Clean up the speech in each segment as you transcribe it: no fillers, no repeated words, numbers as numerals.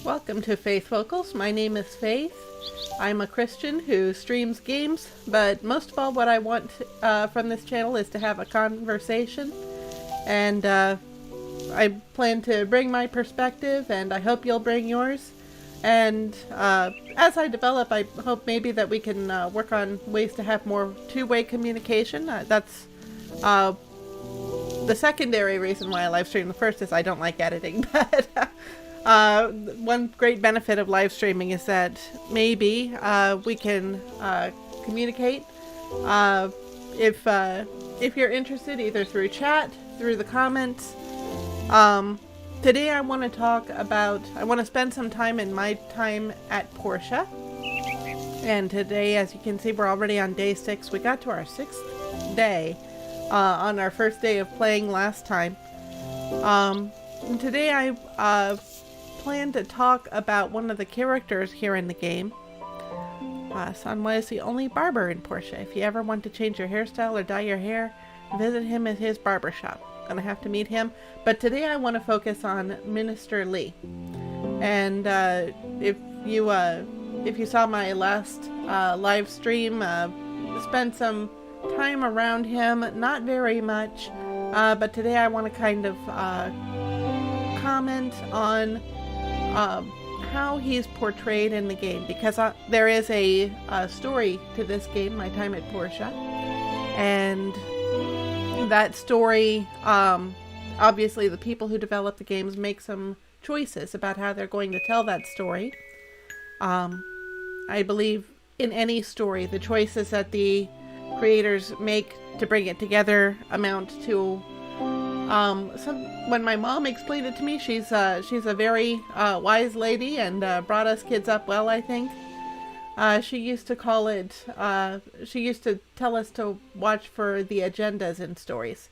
Welcome to Faith Vocals. My name is Faith. I'm a Christian who streams games, but most of all what I want from this channel is to have a conversation. And I plan to bring my perspective, and I hope you'll bring yours. And as I develop, I hope maybe that we can work on ways to have more two-way communication. That's the secondary reason why I live stream. The first is I don't like editing, but one great benefit of live streaming is that maybe we can communicate if you're interested, either through chat, through the comments. Today I want to spend some time in my Time at Portia. And today, as you can see, we're already on day 6. We got to our 6th day on our first day of playing last time. And today I plan to talk about one of the characters here in the game. Sanwa is the only barber in Portia. If you ever want to change your hairstyle or dye your hair, visit him at his barber shop. Gonna have to meet him. But today I want to focus on Minister Lee. And if you saw my last live stream, spent some time around him, not very much, but today I want to kind of comment on how he's portrayed in the game, because there is a story to this game, My Time at Portia, and that story, obviously the people who develop the games make some choices about how they're going to tell that story. I believe in any story, the choices that the creators make to bring it together amount to when my mom explained it to me, she's a very wise lady and brought us kids up well, I think. She used to call it, she used to tell us to watch for the agendas in stories.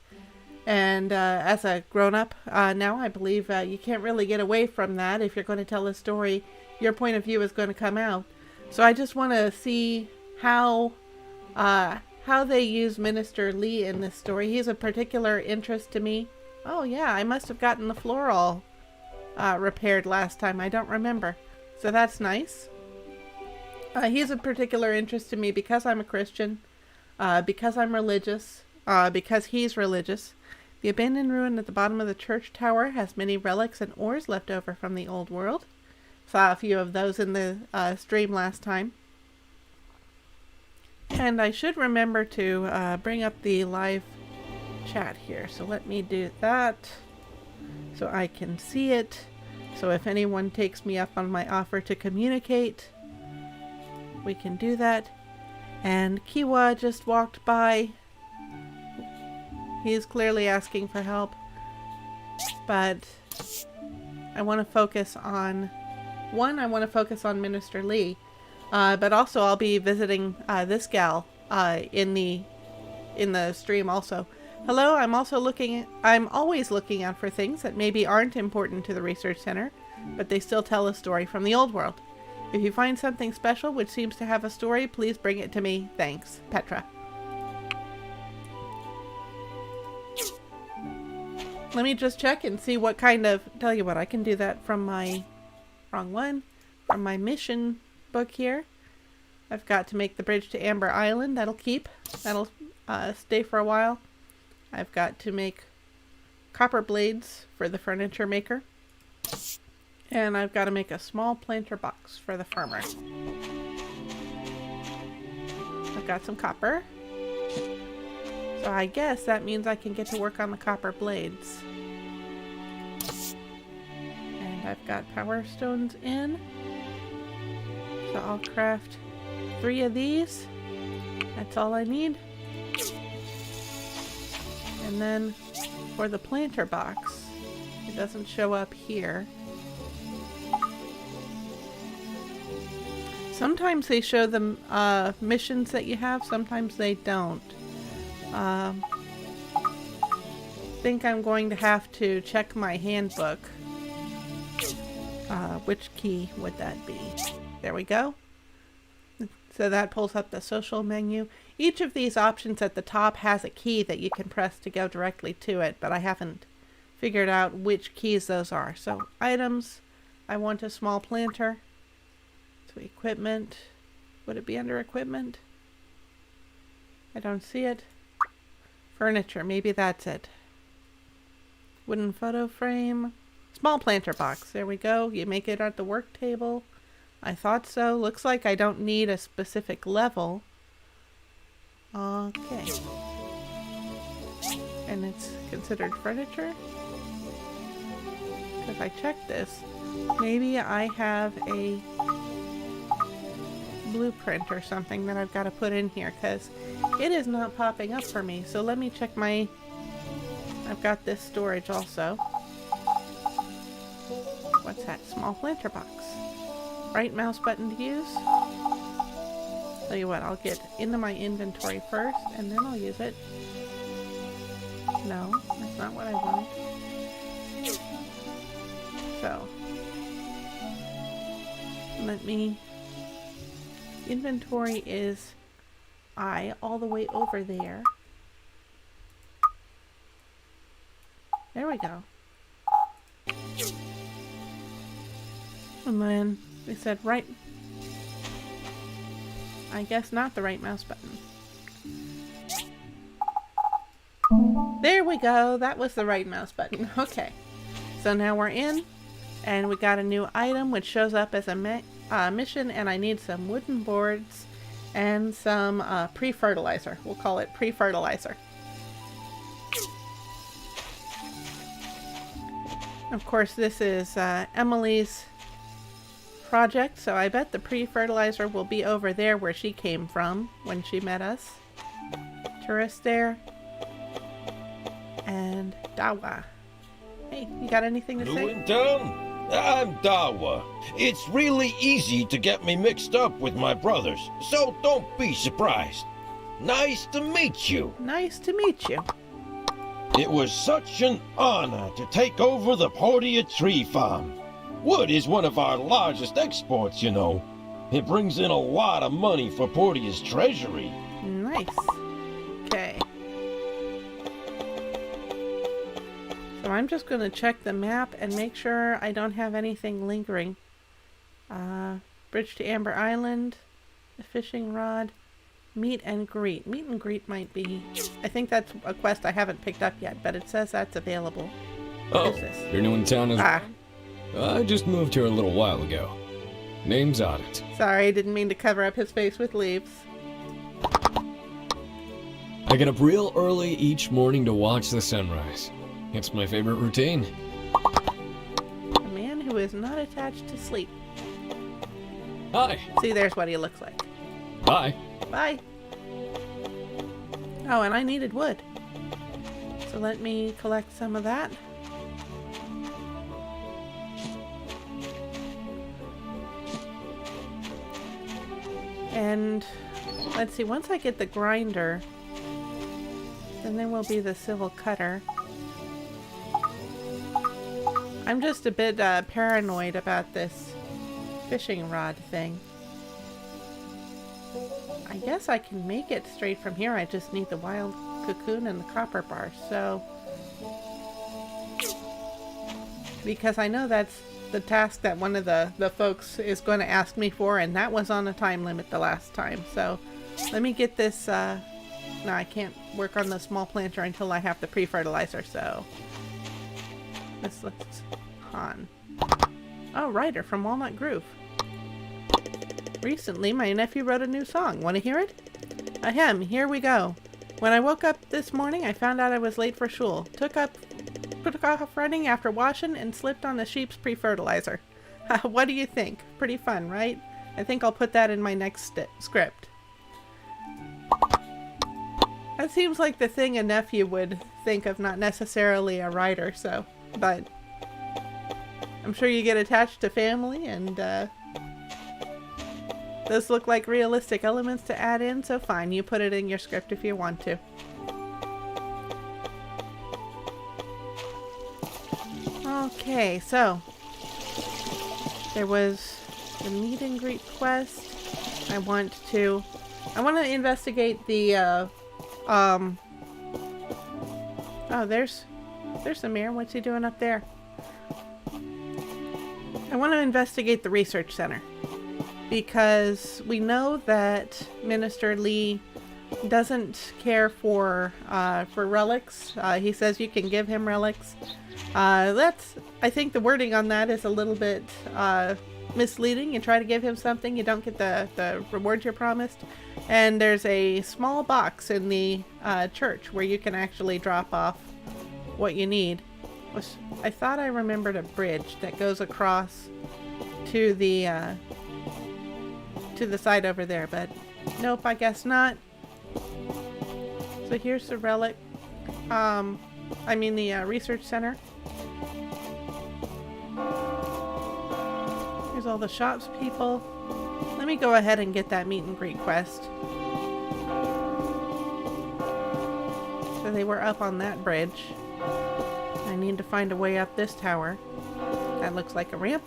And as a grown-up now, I believe you can't really get away from that. If you're going to tell a story, your point of view is going to come out. So I just want to see how they use Minister Lee in this story. He's a particular interest to me. Oh yeah, I must have gotten the floor all repaired last time. I don't remember. So that's nice. He's a particular interest to me because I'm a Christian, because I'm religious, because he's religious. The abandoned ruin at the bottom of the church tower has many relics and ores left over from the old world. Saw a few of those in the stream last time. And I should remember to bring up the live chat here. So let me do that so I can see it. So if anyone takes me up on my offer to communicate, we can do that. And Kiwa just walked by. He's clearly asking for help. But I want to focus on I want to focus on Minister Lee. But also I'll be visiting this gal in the stream also. Hello, I'm always looking out for things that maybe aren't important to the research center, but they still tell a story from the old world. If you find something special which seems to have a story, please bring it to me. Thanks, Petra. Let me just check and see what kind of, tell you what, I can do that from my, wrong one, from my mission book here. I've got to make the bridge to Amber Island. That'll stay for a while. I've got to make copper blades for the furniture maker. And I've got to make a small planter box for the farmer. I've got some copper. So I guess that means I can get to work on the copper blades. And I've got power stones in. So I'll craft 3 of these. That's all I need. And then for the planter box, it doesn't show up here. Sometimes they show the missions that you have, sometimes they don't. I think I'm going to have to check my handbook. Which key would that be? There we go. So that pulls up the social menu. Each of these options at the top has a key that you can press to go directly to it, but I haven't figured out which keys those are. So items, I want a small planter. So equipment. Would it be under equipment? I don't see it. Furniture, maybe that's it. Wooden photo frame. Small planter box. There we go. You make it at the work table. I thought so. Looks like I don't need a specific level. Okay. And it's considered furniture? Because I checked this. Maybe I have a blueprint or something that I've got to put in here, because it is not popping up for me. So let me check my... I've got this storage also. What's that? Small planter box. Right mouse button to use. Tell you what, I'll get into my inventory first and then I'll use it. No, that's not what I want. So, let me... Inventory is all the way over there. There we go. And then we said right. I guess not the right mouse button. There we go. That was the right mouse button. Okay. So now we're in. And we got a new item which shows up as a mission. And I need some wooden boards and some pre-fertilizer. We'll call it pre-fertilizer. Of course, this is Emily's project, so I bet the pre-fertilizer will be over there where she came from when she met us. Tourist there. And Dawa. Hey, you got anything to say? New in town? I'm Dawa. It's really easy to get me mixed up with my brothers, so don't be surprised. Nice to meet you. Nice to meet you. It was such an honor to take over the Portia tree farm. Wood is one of our largest exports, you know. It brings in a lot of money for Portia's treasury. Nice. Okay. So I'm just going to check the map and make sure I don't have anything lingering. Bridge to Amber Island, the fishing rod, meet and greet. Meet and greet might be... I think that's a quest I haven't picked up yet, but it says that's available. Oh, you're new in town as well? I just moved here a little while ago. Name's Audit. Sorry, didn't mean to cover up his face with leaves. I get up real early each morning to watch the sunrise. It's my favorite routine. A man who is not attached to sleep. Hi. See, there's what he looks like. Bye. Bye. Oh, and I needed wood. So let me collect some of that. And let's see, once I get the grinder, then there will be the civil cutter. I'm just a bit paranoid about this fishing rod thing. I guess I can make it straight from here. I just need the wild cocoon and the copper bar. So, because I know that's the task that one of the folks is going to ask me for, and that was on a time limit the last time. So let me get this. No, I can't work on the small planter until I have the pre-fertilizer. So let's Han. Oh, Ryder from Walnut Grove. Recently, my nephew wrote a new song. Want to hear it? Ahem, here we go. When I woke up this morning, I found out I was late for school. Took off running after washing and slipped on the sheep's pre-fertilizer. What do you think? Pretty fun, right? I think I'll put that in my next script. That seems like the thing a nephew would think of, not necessarily a writer, so... But... I'm sure you get attached to family, and, those look like realistic elements to add in, so fine, you put it in your script if you want to. Okay, so there was the meet and greet quest. I want to investigate the oh, there's Samir. What's he doing up there? I want to investigate the research center because we know that Minister Lee doesn't care for relics. He says you can give him relics. I think the wording on that is a little bit misleading. You try to give him something, you don't get the reward you're promised. And there's a small box in the church where you can actually drop off what you need. I thought I remembered a bridge that goes across to the side over there, but nope, I guess not. So here's the relic. The research center. Here's all the shops people. Let me go ahead and get that meet and greet quest. So they were up on that bridge. I need to find a way up this tower. That looks like a ramp.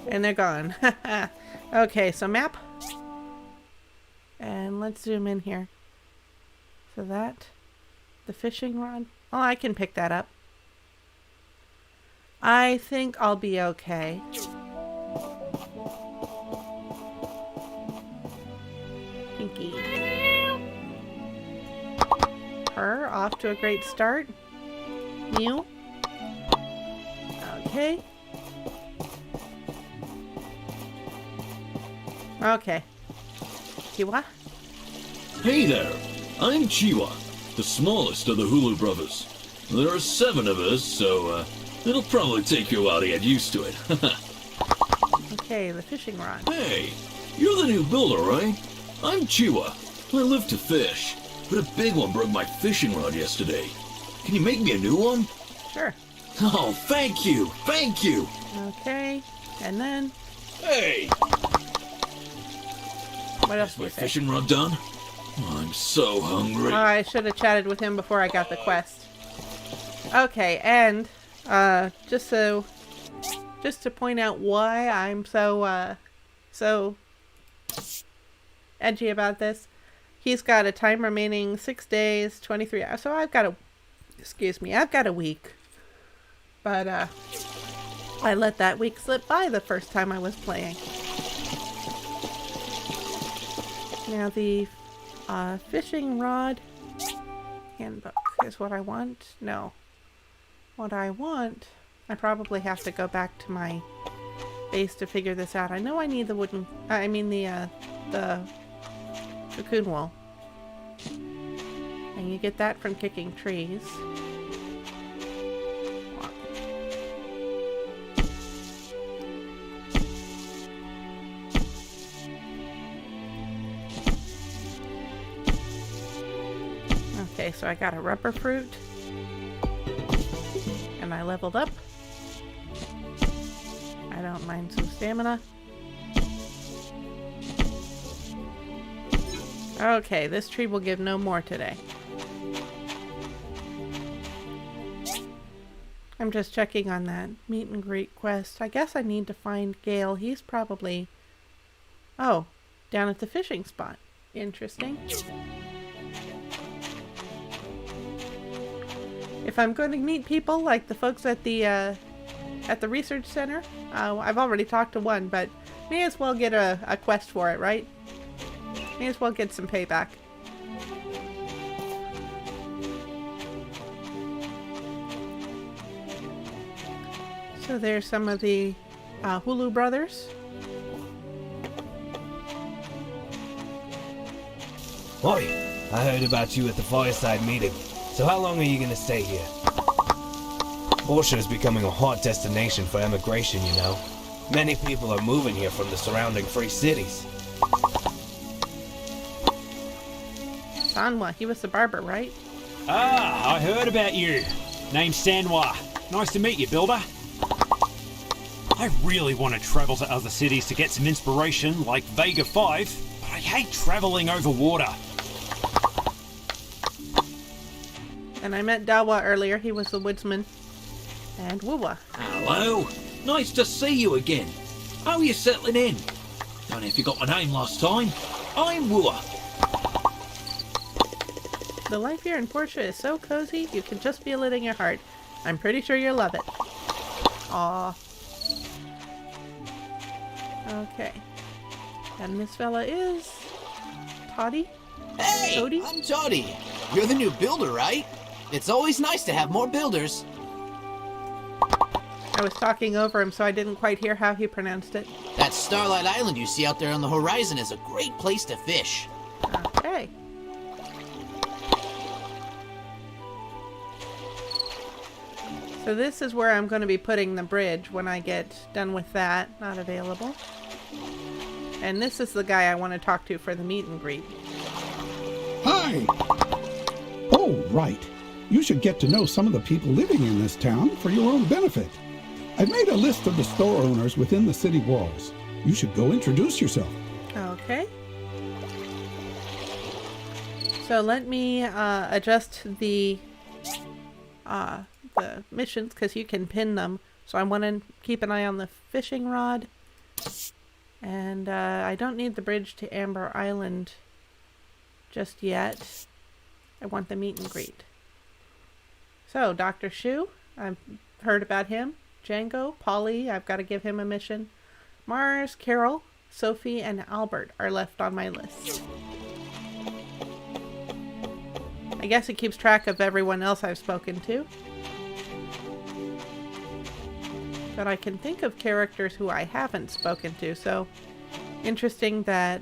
And they're gone. Okay, so map. And let's zoom in here. So that, the fishing rod. Oh, I can pick that up. I think I'll be okay. Pinky. Her, off to a great start. Mew. Okay. Okay. Chiwa? Hey there, I'm Chiwa, the smallest of the Hulu brothers. There are 7 of us, so it'll probably take you a while to get used to it. Okay, the fishing rod. Hey, you're the new builder, right? I'm Chiwa. I live to fish, but a big one broke my fishing rod yesterday. Can you make me a new one? Sure. Oh, thank you, thank you. Okay, and then... Hey! What else Is do my you say? fishing rod done? I'm so hungry. I should have chatted with him before I got the quest. Okay, and just to point out why I'm so edgy about this, he's got a time remaining 6 days, 23 hours. So I've got a week. But I let that week slip by the first time I was playing. Now the fishing rod handbook is what I want. No. What I want, I probably have to go back to my base to figure this out. I know I need the wooden, the cocoon wool. And you get that from kicking trees. Okay, so I got a rubber fruit. And I leveled up. I don't mind some stamina. Okay, this tree will give no more today. I'm just checking on that meet and greet quest. I guess I need to find Gale. He's probably... Oh, down at the fishing spot. Interesting. If I'm going to meet people like the folks at the research center, I've already talked to one, but may as well get a quest for it, right? May as well get some payback. So there's some of the Hulu brothers. Oi, I heard about you at the fireside meeting. So how long are you gonna stay here? Portia is becoming a hot destination for emigration, you know. Many people are moving here from the surrounding free cities. Sanwa, he was the barber, right? Ah, I heard about you. Name's Sanwa. Nice to meet you, Builder. I really want to travel to other cities to get some inspiration, like Vega 5, but I hate traveling over water. And I met Dawa earlier. He was the woodsman. And Wuwa. Hello. Nice to see you again. How are you settling in? Don't know if you got my name last time. I'm Wua. The life here in Portia is so cozy, you can just feel it in your heart. I'm pretty sure you'll love it. Aw. Okay. And this fella is... Toddy? Hey, Toddy? I'm Toddy. You're the new builder, right? It's always nice to have more builders. I was talking over him, so I didn't quite hear how he pronounced it. That Starlight Island you see out there on the horizon is a great place to fish. Okay. So this is where I'm going to be putting the bridge when I get done with that. Not available. And this is the guy I want to talk to for the meet and greet. Hi! Oh, right. You should get to know some of the people living in this town for your own benefit. I've made a list of the store owners within the city walls. You should go introduce yourself. Okay. So let me adjust the missions, because you can pin them. So I want to keep an eye on the fishing rod. And I don't need the bridge to Amber Island just yet. I want the meet and greet. So, Dr. Shu, I've heard about him. Django, Polly, I've got to give him a mission. Mars, Carol, Sophie, and Albert are left on my list. I guess it keeps track of everyone else I've spoken to. But I can think of characters who I haven't spoken to, so interesting that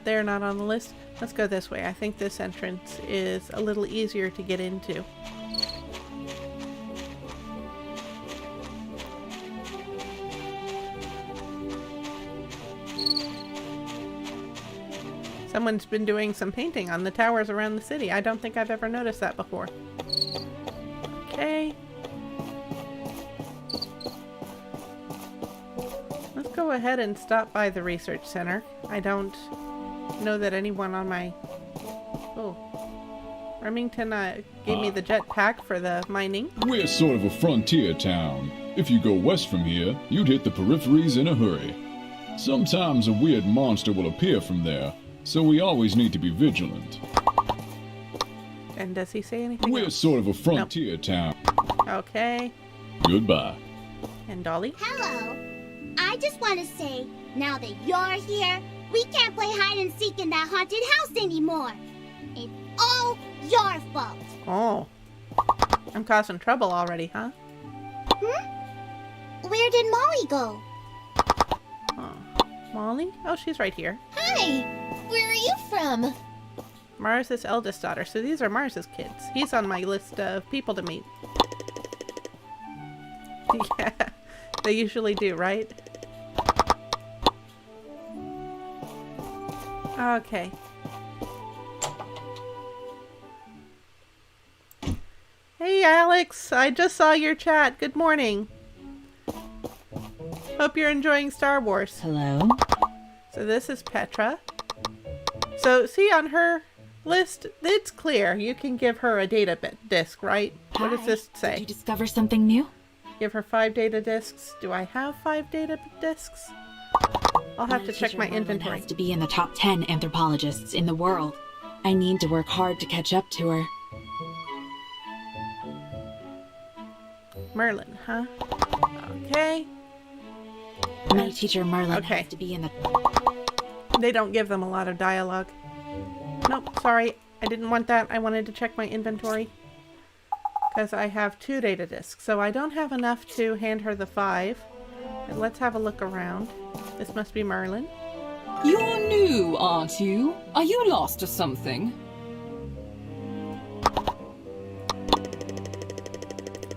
they're not on the list. Let's go this way. I think this entrance is a little easier to get into. Someone's been doing some painting on the towers around the city. I don't think I've ever noticed that before. Okay. Let's go ahead and stop by the research center. I don't know that anyone on my... Oh. Remington gave me the jetpack for the mining. We're sort of a frontier town. If you go west from here, you'd hit the peripheries in a hurry. Sometimes a weird monster will appear from there, so we always need to be vigilant. And does he say anything We're else? sort of a frontier town. Okay. Goodbye. And Dolly? Hello. I just want to say, now that you're here, we can't play hide and seek in that haunted house anymore. It's all your fault. Oh. I'm causing trouble already, huh? Where did Molly go? Oh. Molly? Oh, she's right here. Hi. Where are you from? Mars's eldest daughter. So these are Mars's kids. He's on my list of people to meet. Yeah. They usually do, right? Okay. Hey, Alex. I just saw your chat. Good morning. Hope you're enjoying Star Wars. Hello. So this is Petra. So see on her list, it's clear. You can give her a data disk, right? Hi. What does this say? Did you discover something new? Give her 5 data disks. Do I have 5 data disks? I'll have to check my inventory. Has to be in the top 10 anthropologists in the world. I need to work hard to catch up to her. Merlin, huh? Okay. My teacher Merlin Okay. has to be in the... They don't give them a lot of dialogue. Nope, sorry. I didn't want that. I wanted to check my inventory. Because I have 2 data disks. So I don't have enough to hand her the 5. And let's have a look around. This must be Merlin. You're new, aren't you? Are you lost or something?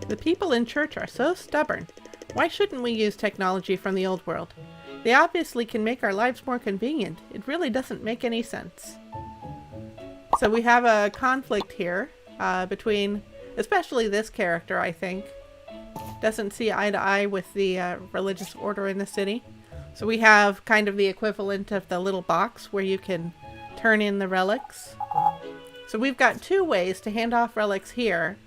The people in church are so stubborn. Why shouldn't we use technology from the old world? They obviously can make our lives more convenient. It really doesn't make any sense. So we have a conflict here between, especially this character, I think. Doesn't see eye to eye with the religious order in the city. So we have kind of the equivalent of the little box where you can turn in the relics. So we've got 2 ways to hand off relics here.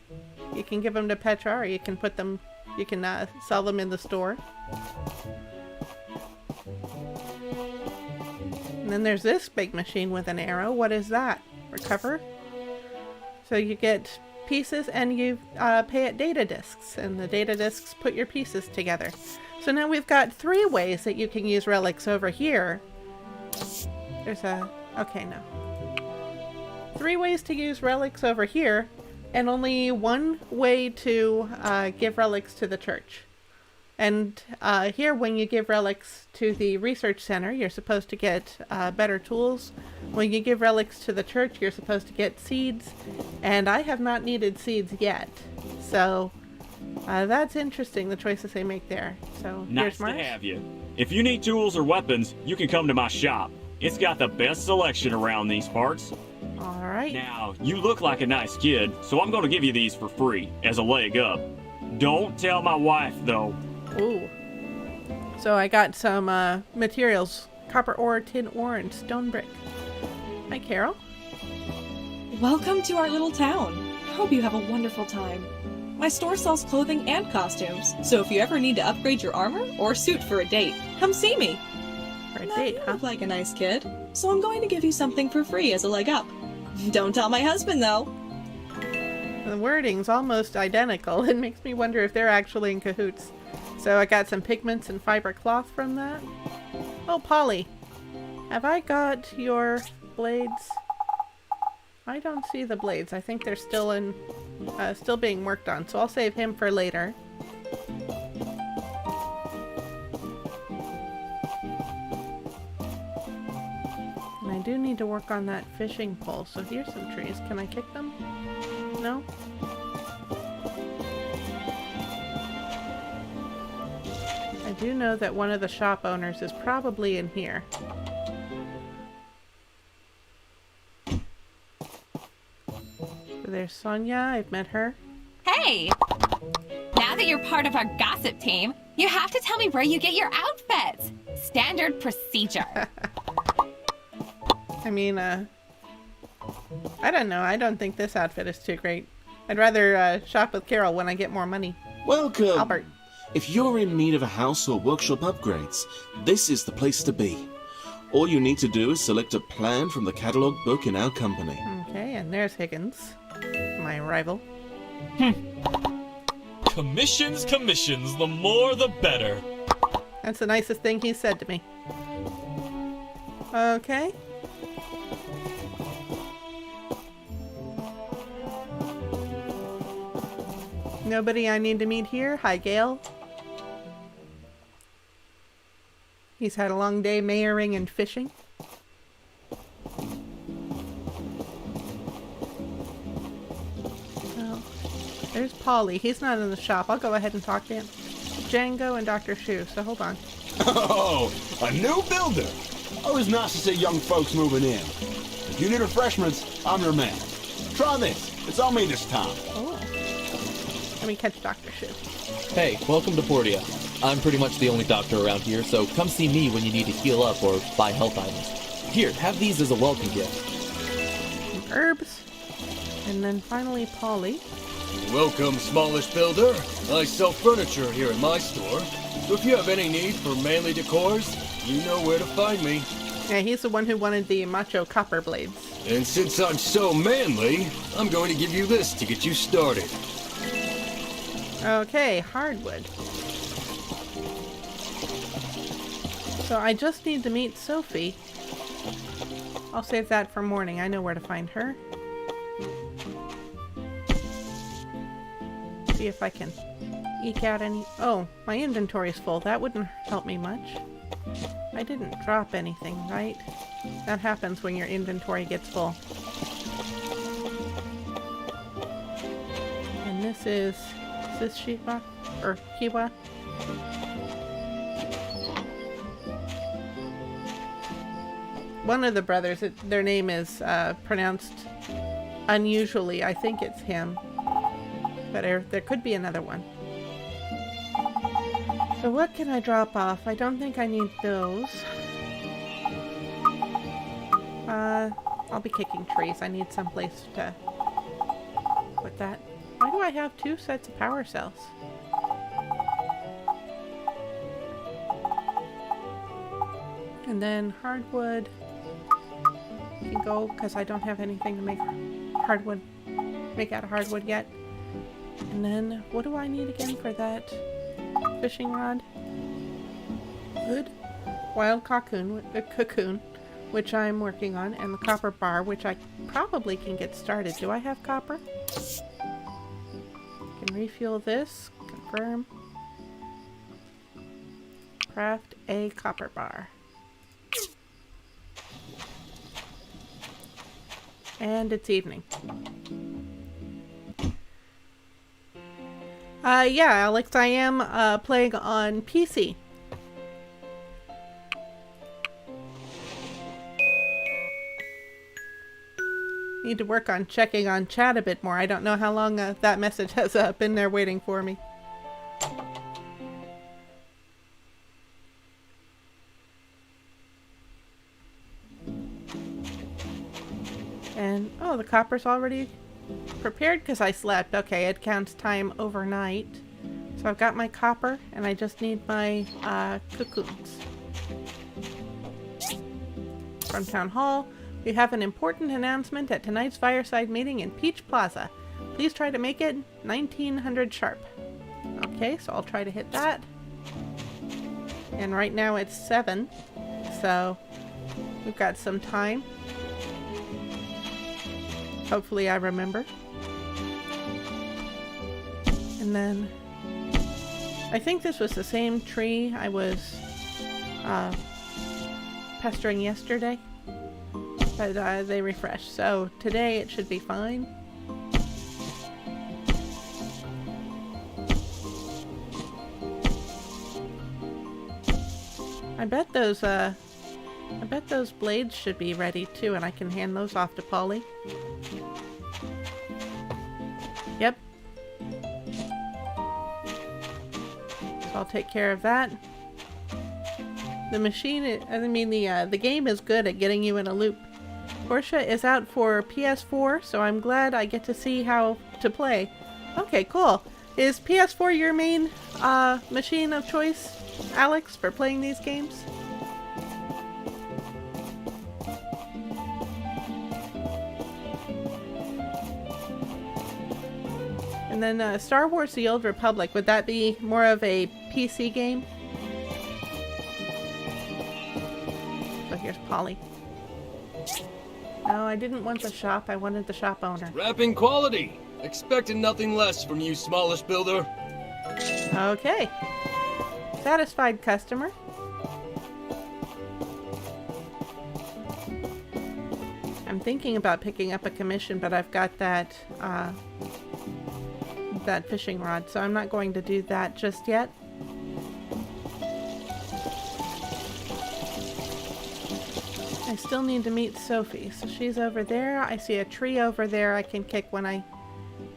You can give them to Petra, or you can put them, you can sell them in the store. And then there's this big machine with an arrow. What is that? Recover? So you get pieces and you pay at data discs, and the data discs put your pieces together. So now we've got 3 ways that you can use relics over here. There's a... okay, no. 3 ways to use relics over here, and only 1 way to give relics to the church. And here, when you give relics to the research center, you're supposed to get better tools. When you give relics to the church, you're supposed to get seeds. And I have not needed seeds yet. So that's interesting, the choices they make there. So nice to have you. If you need tools or weapons, you can come to my shop. It's got the best selection around these parts. All right. Now, you look like a nice kid, so I'm going to give you these for free as a leg up. Don't tell my wife, though. Ooh. So I got some materials. Copper ore, tin ore, and stone brick. Hi, Carol. Welcome to our little town. Hope you have a wonderful time. My store sells clothing and costumes, so if you ever need to upgrade your armor or suit for a date, come see me. For a date, you look like a nice kid, so I'm going to give you something for free as a leg up. Don't tell my husband, though. The wording's almost identical. It makes me wonder if they're actually in cahoots. So I got some pigments and fiber cloth from that. Oh, Polly. Have I got your blades? I don't see the blades. I think they're still in, still being worked on. So I'll save him for later. And I do need to work on that fishing pole. So here's some trees. Can I kick them? No? I do know that one of the shop owners is probably in here. So there's Sonia. I've met her. Hey! Now that you're part of our gossip team, you have to tell me where you get your outfits. Standard procedure. I mean, I don't know. I don't think this outfit is too great. I'd rather shop with Carol when I get more money. Welcome! Albert. If you're in need of a house or workshop upgrades, this is the place to be. All you need to do is select a plan from the catalog book in our company. Okay, and there's Higgins, my rival. Commissions, the more the better. That's the nicest thing he said to me. Okay. Nobody I need to meet here. Hi, Gail. He's had a long day mayoring and fishing. Well, there's Polly. He's not in the shop. I'll go ahead and talk to him. Django and Dr. Shu, so hold on. Oh, a new builder. Always nice to see young folks moving in. If you need refreshments, I'm your man. Try this. It's on me this time. Oh. Let me catch Dr. Shu. Hey, welcome to Portia. I'm pretty much the only doctor around here, so come see me when you need to heal up or buy health items. Here, have these as a welcome gift. Some herbs. And then finally Polly. Welcome, smallish builder. I sell furniture here in my store, so if you have any need for manly decors, you know where to find me. Yeah, he's the one who wanted the macho copper blades. And since I'm so manly, I'm going to give you this to get you started. Okay, hardwood. So I just need to meet Sophie. I'll save that for morning. I know where to find her. See if I can eke out any... Oh, my inventory's full. That wouldn't help me much. I didn't drop anything, right? That happens when your inventory gets full. And this is this Shiva? Or Kiwa? One of the brothers, their name is pronounced unusually. I think it's him. But there could be another one. So what can I drop off? I don't think I need those. I'll be kicking trees. I need some place to put that. Why do I have 2 sets of power cells? And then hardwood. can go because I don't have anything to make hardwood, make out of hardwood yet. And then, what do I need again for that fishing rod? Wood, wild cocoon, which I'm working on, and the copper bar, which I probably can get started. Do I have copper? Can refuel this. Confirm. Craft a copper bar. And it's evening. Yeah, Alex, I am playing on PC. Need to work on checking on chat a bit more. I don't know how long that message has been there waiting for me. And, oh, the copper's already prepared because I slept. Okay, it counts time overnight. So I've got my copper, and I just need my cocoons. From Town Hall, we have an important announcement at tonight's fireside meeting in Peach Plaza. Please try to make it 1900 sharp. Okay, so I'll try to hit that. And right now it's 7, so we've got some time. Hopefully I remember. And then I think this was the same tree I was pestering yesterday, but they refreshed. So today it should be fine. I bet those blades should be ready too, and I can hand those off to Polly. Yep. So I'll take care of that. The machine, the game is good at getting you in a loop. Portia is out for PS4, so I'm glad I get to see how to play. Okay, cool. Is PS4 your main machine of choice, Alex, for playing these games? And then Star Wars The Old Republic, would that be more of a PC game? So here's Polly. No, I didn't want the shop, I wanted the shop owner. Wrapping quality! Expected nothing less from you, smallish builder. Okay. Satisfied customer. I'm thinking about picking up a commission, but I've got that fishing rod, so I'm not going to do that just yet. I still need to meet Sophie, so she's over there. I see a tree over there I can kick when I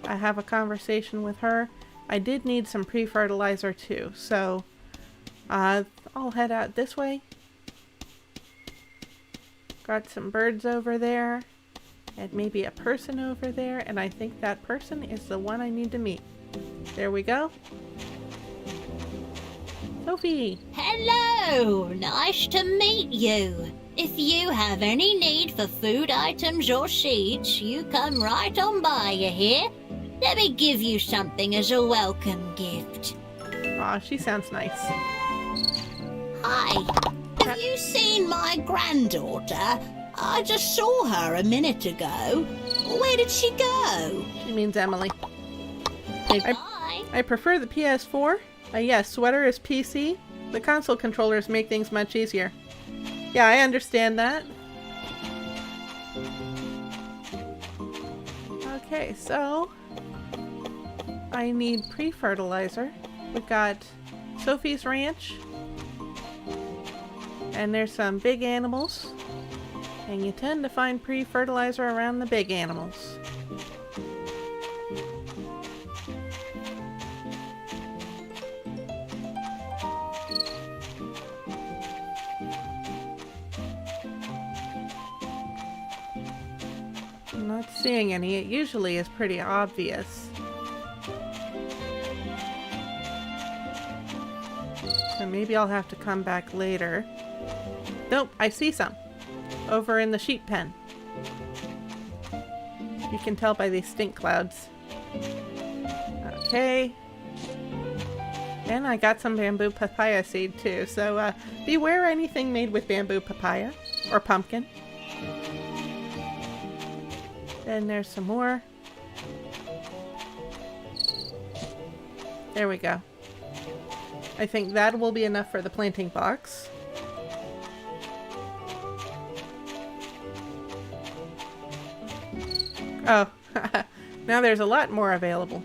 have a conversation with her. I did need some pre-fertilizer too, so I'll head out this way. Got some birds over there, and maybe a person over there, and I think that person is the one I need to meet. There we go. Sophie! Hello! Nice to meet you. If you have any need for food items or seeds, you come right on by, you hear? Let me give you something as a welcome gift. Aw, she sounds nice. Hi. Have you seen my granddaughter? I just saw her a minute ago. Where did she go? She means Emily. I prefer the PS4. Yes, Sweater is PC. The console controllers make things much easier. Yeah, I understand that. Okay, so I need pre-fertilizer. We've got Sophie's Ranch. And there's some big animals. And you tend to find pre-fertilizer around the big animals. I'm not seeing any. It usually is pretty obvious. So maybe I'll have to come back later. Nope, I see some. Over in the sheep pen. You can tell by these stink clouds. Okay. And I got some bamboo papaya seed too, so beware anything made with bamboo papaya or pumpkin. And there's some more. There we go. I think that will be enough for the planting box. Oh, now there's a lot more available.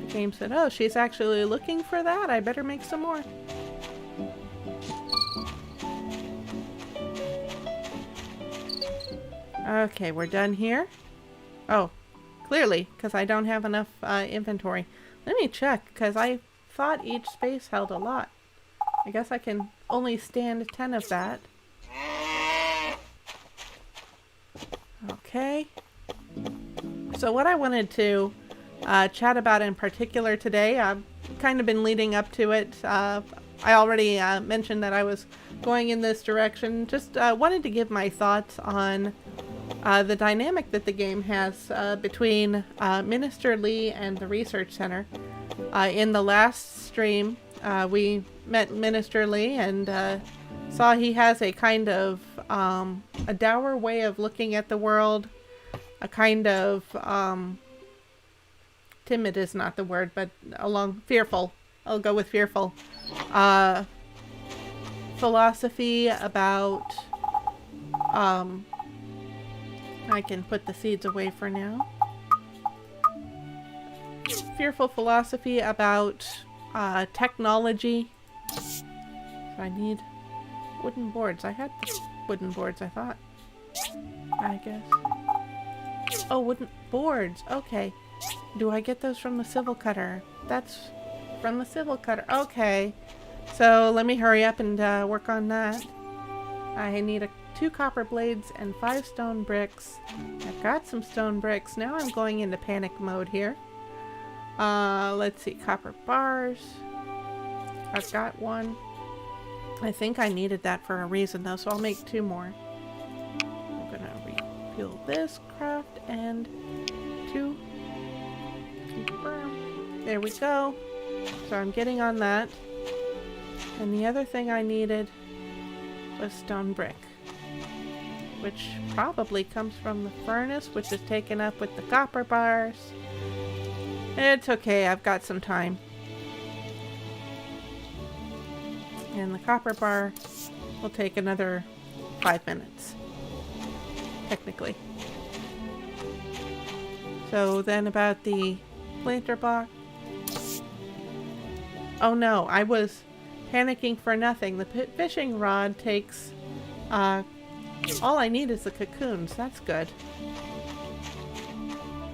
The game said, oh, she's actually looking for that. I better make some more. Okay, we're done here. Oh, clearly, because I don't have enough inventory. Let me check, because I thought each space held a lot. I guess I can only stand 10 of that. Okay. So what I wanted to chat about in particular today, I've kind of been leading up to it. I already mentioned that I was going in this direction. Just wanted to give my thoughts on the dynamic that the game has between Minister Lee and the Research Center. In the last stream, we met Minister Lee and saw he has a kind of a dour way of looking at the world, a kind of timid is not the word, but fearful. I'll go with fearful. Philosophy about I can put the seeds away for now. Fearful philosophy about technology. So I need wooden boards. I had wooden boards, I thought. I guess. Oh, wooden boards. Okay. Do I get those from the civil cutter? That's from the civil cutter. Okay. So let me hurry up and work on that. I need 2 copper blades and 5 stone bricks. I've got some stone bricks. Now I'm going into panic mode here. Let's see. Copper bars. I've got 1. I think I needed that for a reason though, so I'll make 2 more. I'm gonna refill this craft and 2. There we go. So I'm getting on that. And the other thing I needed was stone brick, which probably comes from the furnace, which is taken up with the copper bars. It's okay, I've got some time. And the copper bar will take another 5 minutes, technically. So then about the planter block. Oh no, I was panicking for nothing. The fishing rod takes, all I need is the cocoons. That's good.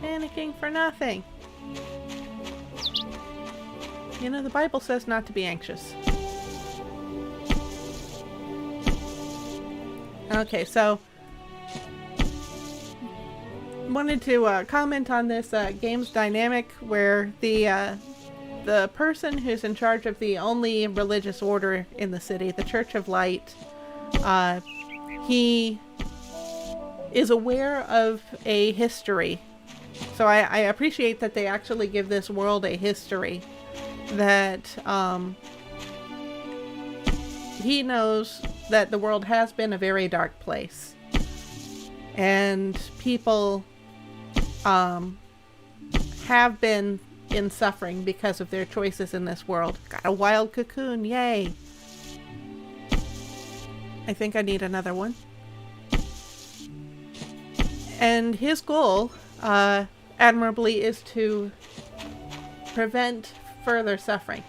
Panicking for nothing. You know, the Bible says not to be anxious. Okay, so wanted to comment on this game's dynamic where the person who's in charge of the only religious order in the city, the Church of Light, he is aware of a history. So I appreciate that they actually give this world a history. That he knows that the world has been a very dark place. And people have been in suffering because of their choices in this world. Got a wild cocoon, yay! I think I need another one. And his goal, admirably, is to prevent further suffering.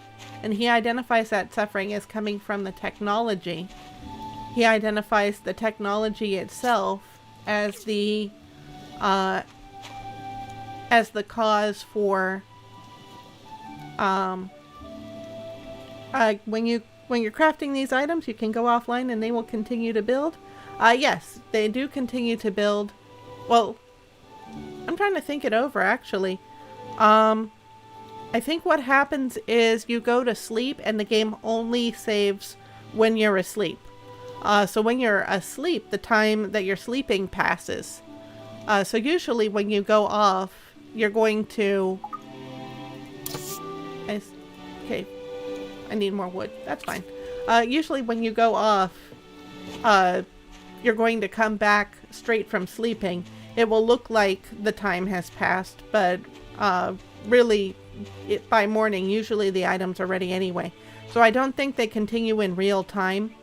And he identifies that suffering as coming from the technology. He identifies the technology itself as the cause for when you're crafting these items, you can go offline and they will continue to build. Yes, they do continue to build. Well, I'm trying to think it over actually. I think what happens is you go to sleep and the game only saves when you're asleep. So when you're asleep, the time that you're sleeping passes. So usually when you go off, you're going to... Okay, I need more wood. That's fine. Usually when you go off, you're going to come back straight from sleeping. It will look like the time has passed, but really, by morning, usually the items are ready anyway. So I don't think they continue in real time,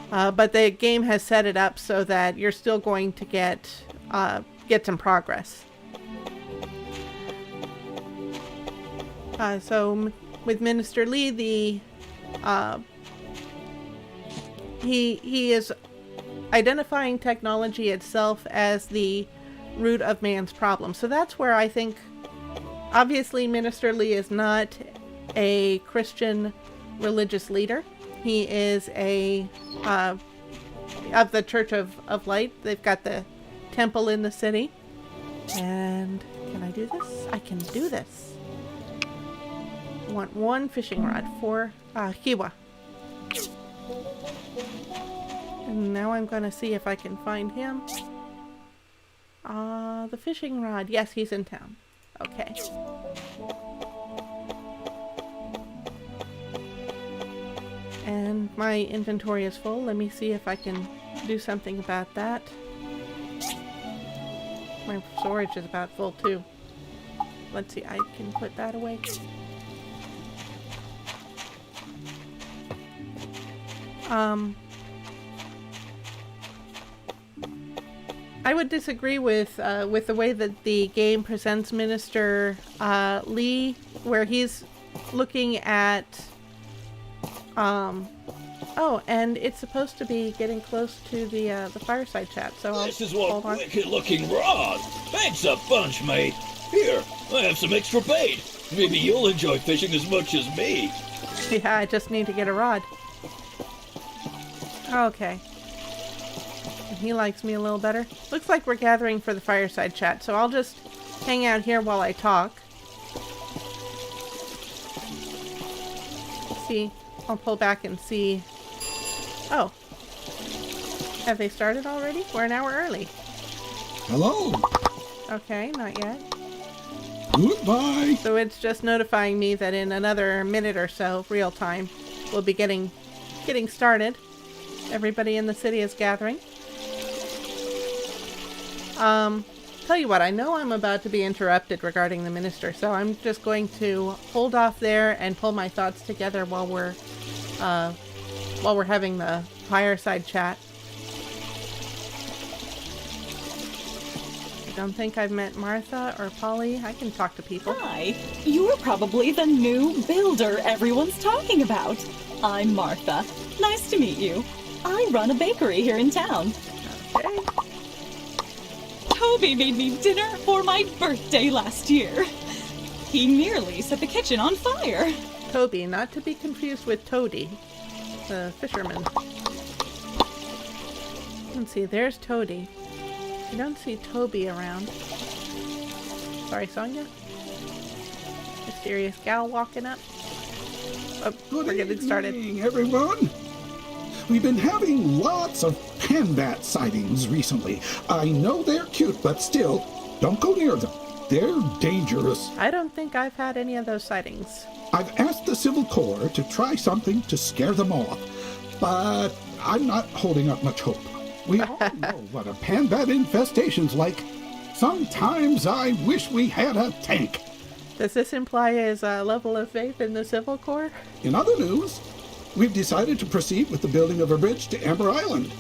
but the game has set it up so that you're still going to get some progress. So with Minister Lee, he is identifying technology itself as the root of man's problem. So that's where I think, obviously, Minister Lee is not a Christian religious leader. He is of the Church of Light. They've got the temple in the city. And can I do this? I can do this. I want one fishing rod for Kiwa. And now I'm going to see if I can find him. The fishing rod. Yes, he's in town. Okay. And my inventory is full. Let me see if I can do something about that. My storage is about full too. Let's see, I can put that away. I would disagree with the way that the game presents Minister Lee, where he's looking at oh, and it's supposed to be getting close to the fireside chat, so This is hold one on. wicked-looking rod. Thanks a bunch, mate. Here, I have some extra bait. Maybe you'll enjoy fishing as much as me. Yeah, I just need to get a rod. Okay. And he likes me a little better. Looks like we're gathering for the fireside chat, so I'll just hang out here while I talk. See, I'll pull back and see. Oh. Have they started already? We're an hour early. Hello. Okay, not yet. Goodbye. So it's just notifying me that in another minute or so, real time, we'll be getting started. Everybody in the city is gathering. Tell you what, I know I'm about to be interrupted regarding the minister, so I'm just going to hold off there and pull my thoughts together while we're having the fireside chat. I don't think I've met Martha or Polly. I can talk to people. Hi, you're probably the new builder everyone's talking about. I'm Martha. Nice to meet you. I run a bakery here in town. Okay. Toby made me dinner for my birthday last year. He nearly set the kitchen on fire. Toby, not to be confused with Toady, the fisherman. Let's see, there's Toady. I don't see Toby around. Sorry, Sonia? Mysterious gal walking up. Oh, we're getting started. Good evening, everyone. We've been having lots of panbat sightings recently. I know they're cute, but still, don't go near them. They're dangerous. I don't think I've had any of those sightings. I've asked the Civil Corps to try something to scare them off, but I'm not holding up much hope. We all know what a panbat infestation's like. Sometimes I wish we had a tank. Does this imply his level of faith in the Civil Corps? In other news, we've decided to proceed with the building of a bridge to Amber Island.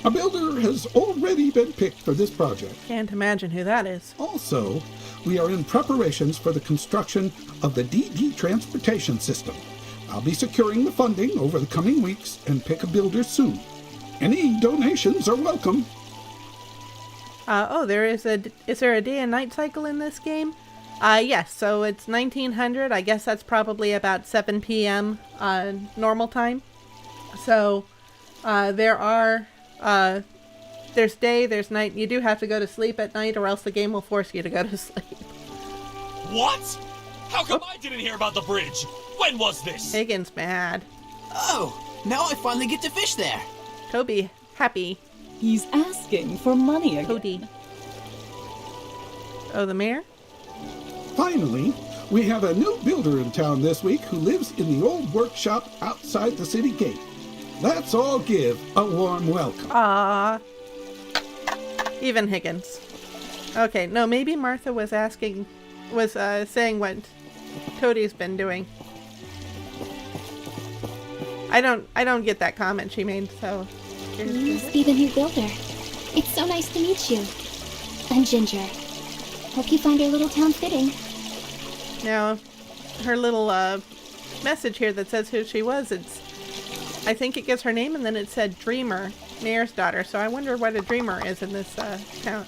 A builder has already been picked for this project. Can't imagine who that is. Also, we are in preparations for the construction of the DD transportation system. I'll be securing the funding over the coming weeks and pick a builder soon. Any donations are welcome. Oh, is there a day and night cycle in this game? Yes, so it's 1900. I guess that's probably about 7 p.m. Normal time. So, there's day, there's night. You do have to go to sleep at night or else the game will force you to go to sleep. What? How come I didn't hear about the bridge? When was this? Higgins mad. Oh, now I finally get to fish there. Toby happy. He's asking for money again. Cody. Oh, the mayor? Finally, we have a new builder in town this week who lives in the old workshop outside the city gate. Let's all give a warm welcome. Ah, even Higgins. Okay, no, maybe Martha was saying what Cody's been doing. I don't get that comment she made, so. You must be the new builder. It's so nice to meet you. I'm Ginger. Hope you find our little town fitting. Now, her little message here that says who she was, I think it gives her name, and then it said Dreamer, mayor's daughter. So I wonder what a dreamer is in this town,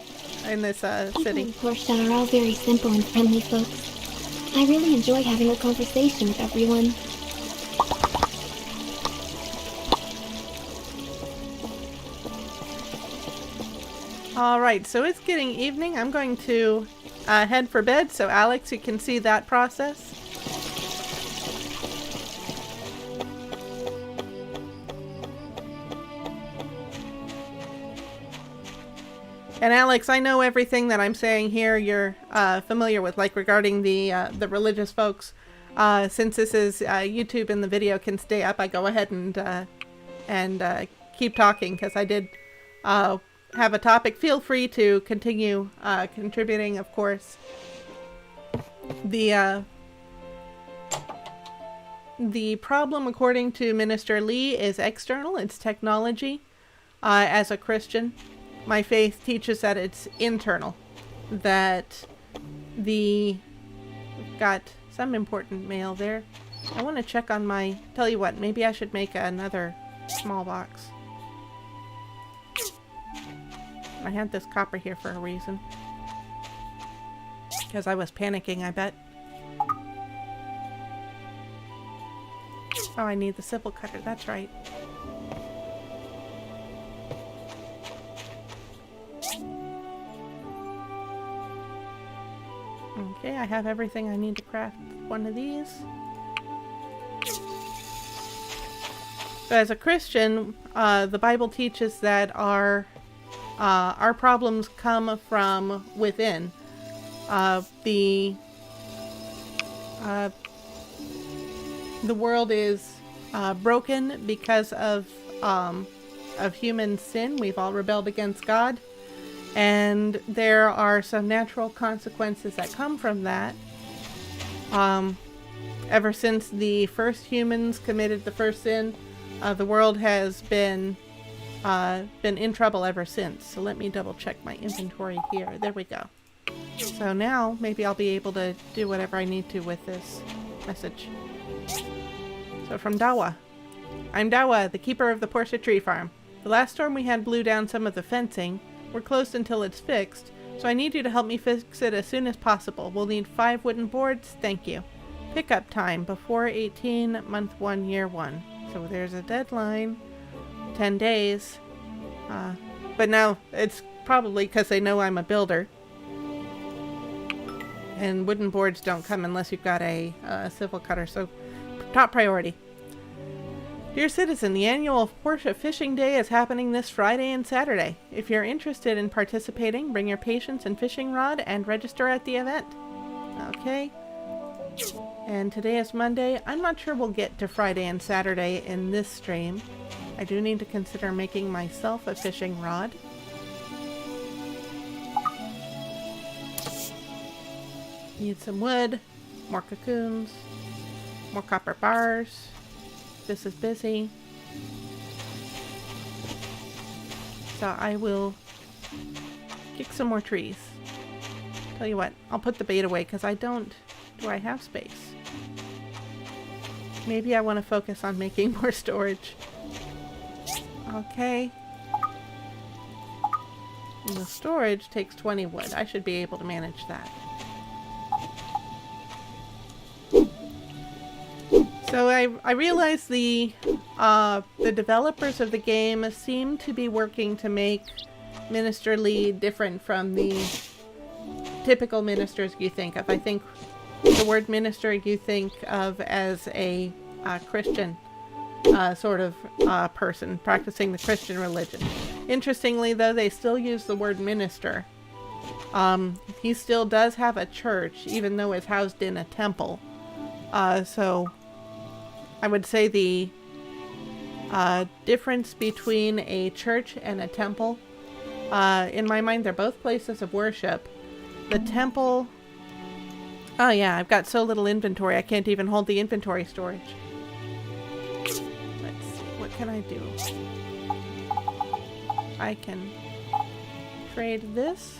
in this People city. in Portia are all very simple and friendly folks. I really enjoy having a conversation with everyone. All right, so it's getting evening. I'm going to head for bed, so Alex, you can see that process. And Alex, I know everything that I'm saying here you're familiar with, like regarding the religious folks. Since this is YouTube and the video can stay up, I go ahead and keep talking because I did have a topic. Feel free to continue contributing, of course. The problem, according to Minister Lee, is external. It's technology. As a Christian, my faith teaches that it's internal. That we've got some important mail there. I want to check on my... Tell you what, maybe I should make another small box. I had this copper here for a reason. Because I was panicking, I bet. Oh, I need the simple cutter, that's right. Okay, I have everything I need to craft one of these. So as a Christian, the Bible teaches that our problems come from within. The world is broken because of human sin. We've all rebelled against God, and there are some natural consequences that come from that. Ever since the first humans committed the first sin, the world has been in trouble ever since. So let me double check my inventory here. There we go. So now maybe I'll be able to do whatever I need to with this message. So from Dawa. I'm Dawa, the keeper of the Portia tree farm. The last storm we had blew down some of the fencing. We're closed until it's fixed, so I need you to help me fix it as soon as possible. We'll need 5 wooden boards. Thank you. Pickup time before 18, month 1, year 1. So there's a deadline. 10 days. But now it's probably because they know I'm a builder. And wooden boards don't come unless you've got a civil cutter. So top priority. Dear citizen, the annual Portia Fishing Day is happening this Friday and Saturday. If you're interested in participating, bring your patience and fishing rod and register at the event. Okay. And today is Monday. I'm not sure we'll get to Friday and Saturday in this stream. I do need to consider making myself a fishing rod. Need some wood, more cocoons, more copper bars. This is busy. So I will kick some more trees. Tell you what, I'll put the bait away because do I have space? Maybe I want to focus on making more storage. Okay. And the storage takes 20 wood. I should be able to manage that. So I realize the developers of the game seem to be working to make Minister Lee different from the typical ministers you think of. I think the word minister you think of as a Christian sort of person practicing the Christian religion. Interestingly, though, they still use the word minister. He still does have a church, even though it's housed in a temple. So I would say the difference between a church and a temple, in my mind, they're both places of worship. The temple... Oh yeah, I've got so little inventory, I can't even hold the inventory storage. Let's see, what can I do? I can trade this,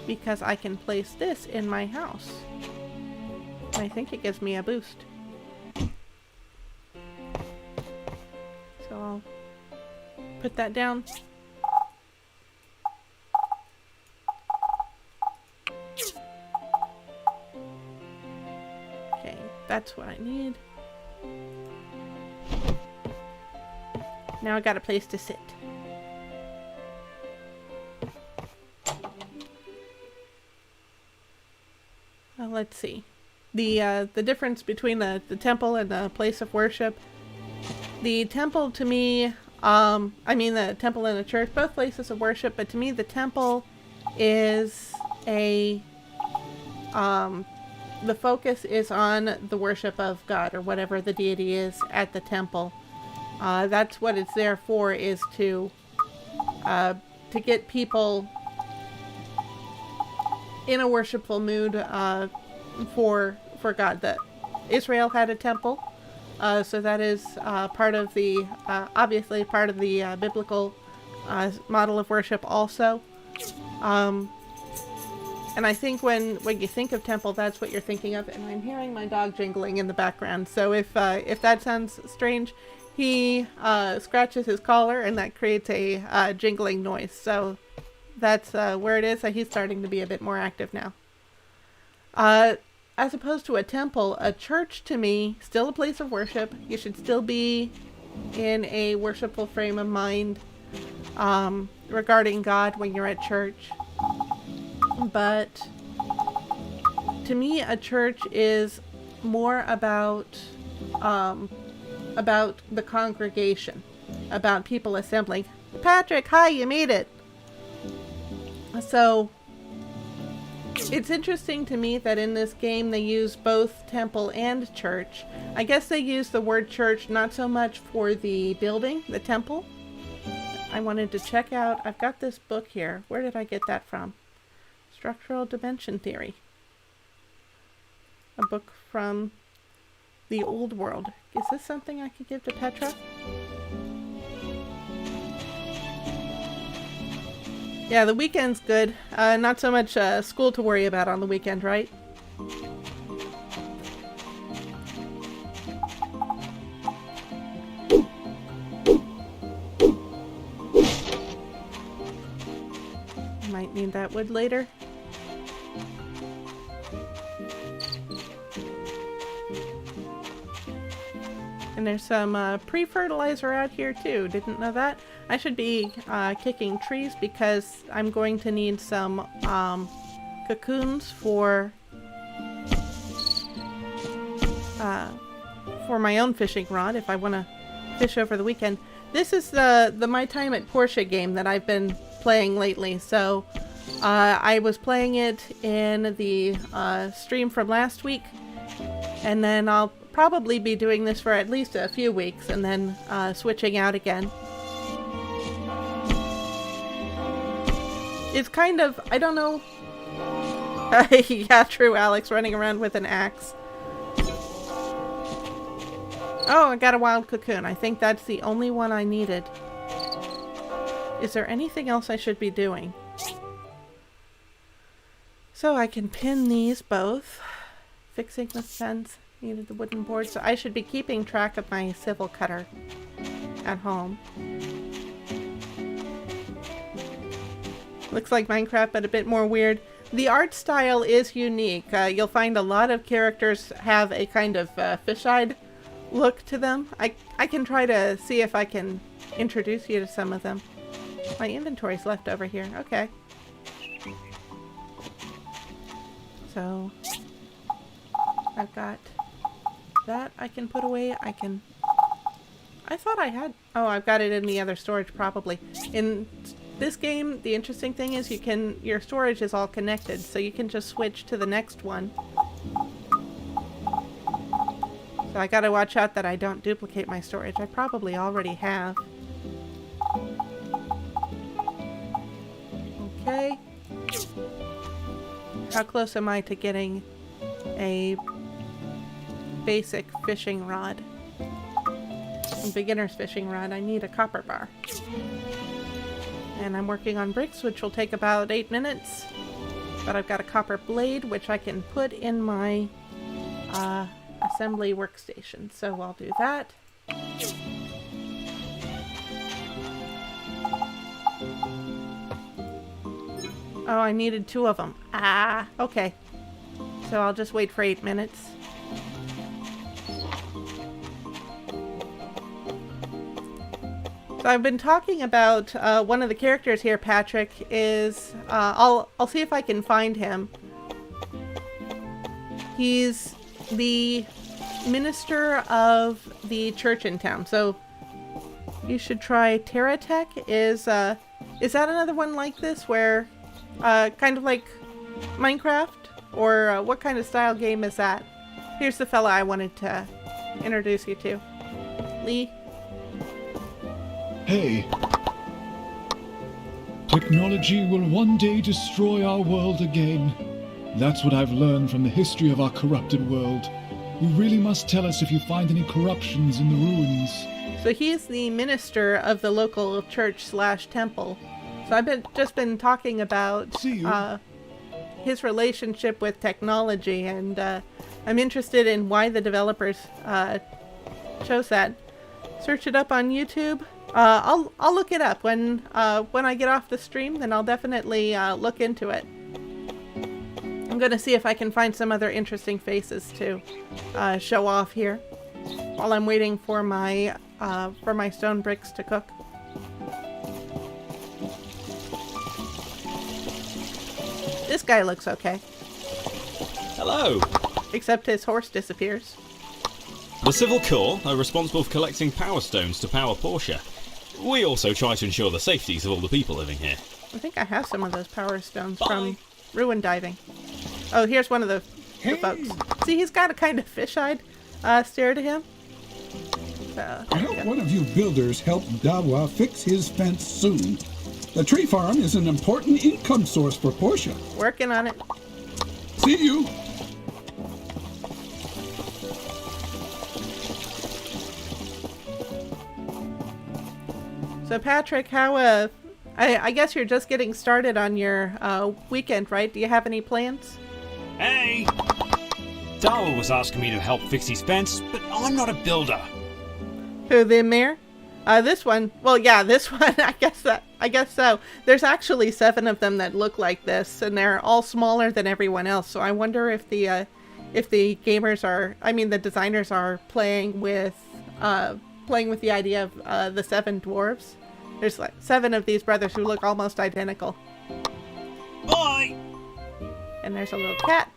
because I can place this in my house. I think it gives me a boost. So I'll put that down. Okay, that's what I need. Now I got a place to sit. Let's see. The difference between the temple and the place of worship. The temple to me, I mean the temple and the church, both places of worship, but to me the temple is a, the focus is on the worship of God or whatever the deity is at the temple. That's what it's there for, is to get people in a worshipful mood for God. That Israel had a temple, so that is part of the obviously part of the biblical model of worship also. And I think when you think of temple, that's what you're thinking of. And I'm hearing my dog jingling in the background, so if that sounds strange, he scratches his collar and that creates a jingling noise. So that's where it is. So he's starting to be a bit more active now. As opposed to a temple, a church to me, still a place of worship. You should still be in a worshipful frame of mind regarding God when you're at church. But to me, a church is more about the congregation, about people assembling. Patrick, hi, you made it. So it's interesting to me that in this game they use both temple and church. I guess they use the word church not so much for the building, the temple. I wanted to check out, I've got this book here. Where did I get that from? Structural Dimension Theory. A book from the old world. Is this something I could give to Petra? Yeah, the weekend's good. Not so much school to worry about on the weekend, right? Might need that wood later. And there's some pre-fertilizer out here too. Didn't know that. I should be kicking trees because I'm going to need some cocoons for my own fishing rod if I want to fish over the weekend. This is the My Time at Portia game that I've been playing lately. So I was playing it in the stream from last week, and then I'll probably be doing this for at least a few weeks and then switching out again. It's kind of, I don't know. Yeah, true, Alex, running around with an axe. Oh, I got a wild cocoon. I think that's the only one I needed. Is there anything else I should be doing? So I can pin these both. Fixing the fence. Needed the wooden board. So I should be keeping track of my civil cutter at home. Looks like Minecraft, but a bit more weird. The art style is unique. You'll find a lot of characters have a kind of fish-eyed look to them. I can try to see if I can introduce you to some of them. My inventory's left over here. Okay. So I've got that I can put away. I thought I had... Oh, I've got it in the other storage probably. In this game, the interesting thing is your storage is all connected, so you can just switch to the next one. So I gotta watch out that I don't duplicate my storage. I probably already have. Okay. How close am I to getting a basic fishing rod? A beginner's fishing rod. I need a copper bar. And I'm working on bricks, which will take about 8 minutes. But I've got a copper blade, which I can put in my assembly workstation. So I'll do that. Oh, I needed 2 of them. Ah, okay. So I'll just wait for 8 minutes. So I've been talking about one of the characters here, Patrick, is... I'll see if I can find him. He's the minister of the church in town. So you should try Terratech. Is that another one like this where... kind of like Minecraft? Or what kind of style game is that? Here's the fella I wanted to introduce you to. Lee? Hey. Technology will one day destroy our world again. That's what I've learned from the history of our corrupted world. You really must tell us if you find any corruptions in the ruins. So he's the minister of the local church/temple. So I've just been talking about his relationship with technology, and I'm interested in why the developers chose that. Search it up on YouTube. I'll look it up when I get off the stream. Then I'll definitely look into it. I'm gonna see if I can find some other interesting faces to show off here while I'm waiting for my stone bricks to cook. This guy looks okay. Hello. Except his horse disappears. The Civil Corps are responsible for collecting power stones to power Portia. We also try to ensure the safeties of all the people living here. I think I have some of those power stones from ruin diving. Oh, here's one of the folks. See, he's got a kind of fish-eyed stare to him. I hope one of you builders help Dawa fix his fence soon. The tree farm is an important income source for Portia. Working on it. See you. So Patrick, how I guess you're just getting started on your weekend, right? Do you have any plans? Hey! Dawa was asking me to help fix his fence, but I'm not a builder. Who, the mayor? This one. Well, yeah, this one. I guess so. There's actually 7 of them that look like this, and they're all smaller than everyone else. So I wonder if the gamers are, the designers are playing with the idea of the 7 dwarves. There's like 7 of these brothers who look almost identical. Bye. And there's a little cat.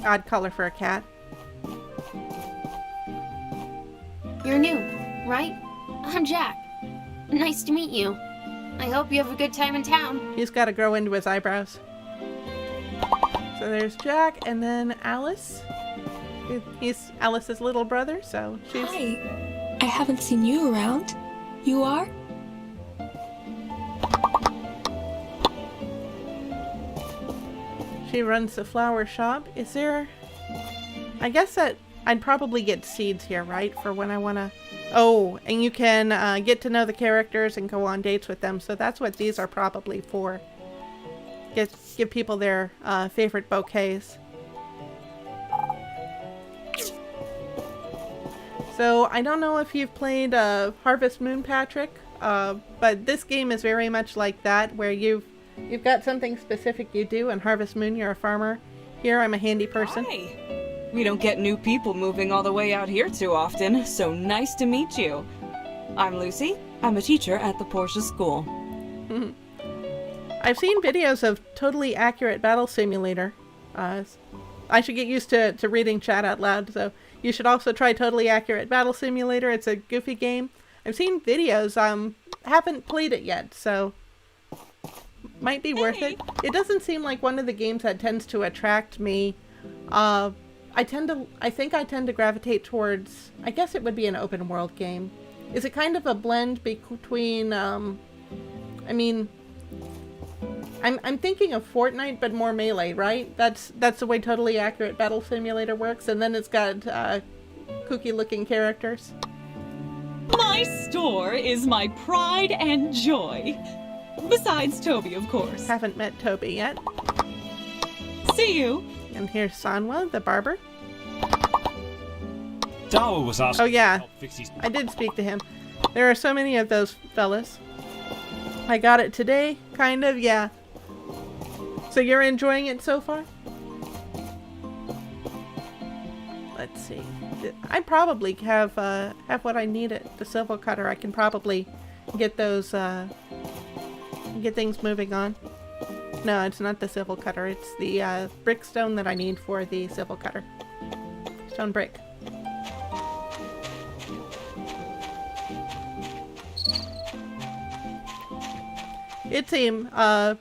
Odd color for a cat. You're new, right? I'm Jack. Nice to meet you. I hope you have a good time in town. He's got to grow into his eyebrows. So there's Jack, and then Alice. He's Alice's little brother, so she's... Hi. I haven't seen you around. You are? She runs the flower shop. Is there... I guess that I'd probably get seeds here, right? For when I want to... Oh, and you can get to know the characters and go on dates with them. So that's what these are probably for. Give people their favorite bouquets. So I don't know if you've played Harvest Moon, Patrick, but this game is very much like that, where you've got something specific you do. In Harvest Moon, you're a farmer. Here, I'm a handy person. Hi. We don't get new people moving all the way out here too often, so nice to meet you. I'm Lucy. I'm a teacher at the Portia School. I've seen videos of Totally Accurate Battle Simulator. I should get used to reading chat out loud, so you should also try Totally Accurate Battle Simulator. It's a goofy game. I've seen videos, haven't played it yet, so might be worth it. It doesn't seem like one of the games that tends to attract me. I think I tend to gravitate towards, I guess it would be an open world game. Is it kind of a blend between, I'm thinking of Fortnite, but more melee, right? That's the way Totally Accurate Battle Simulator works, and then it's got kooky-looking characters. My store is my pride and joy. Besides Toby, of course. Haven't met Toby yet. See you. And here's Sanwa, the barber. Dawa was asking. Oh yeah, to fix his... I did speak to him. There are so many of those fellas. I got it today, kind of, yeah. So you're enjoying it so far? Let's see. I probably have what I need at the civil cutter. I can probably get those, get things moving on. No, it's not the civil cutter. It's the brick stone that I need for the civil cutter. Stone brick. It's a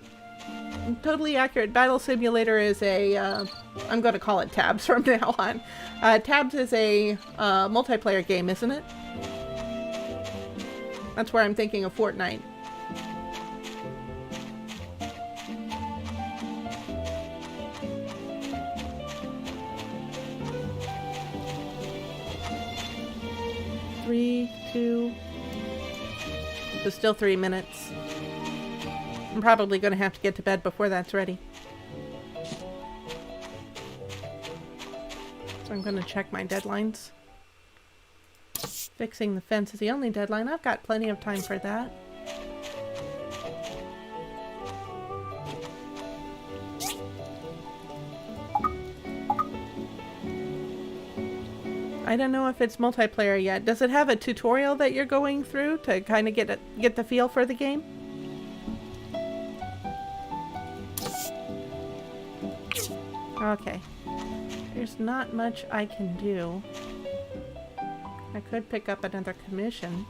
Totally Accurate Battle Simulator is a, I'm going to call it Tabs from now on. Tabs is a multiplayer game, isn't it? That's where I'm thinking of Fortnite. So still 3 minutes. I'm probably going to have to get to bed before that's ready. So I'm going to check my deadlines. Fixing the fence is the only deadline. I've got plenty of time for that. I don't know if it's multiplayer yet. Does it have a tutorial that you're going through to kind of get the feel for the game? Okay. There's not much I can do. I could pick up another commission.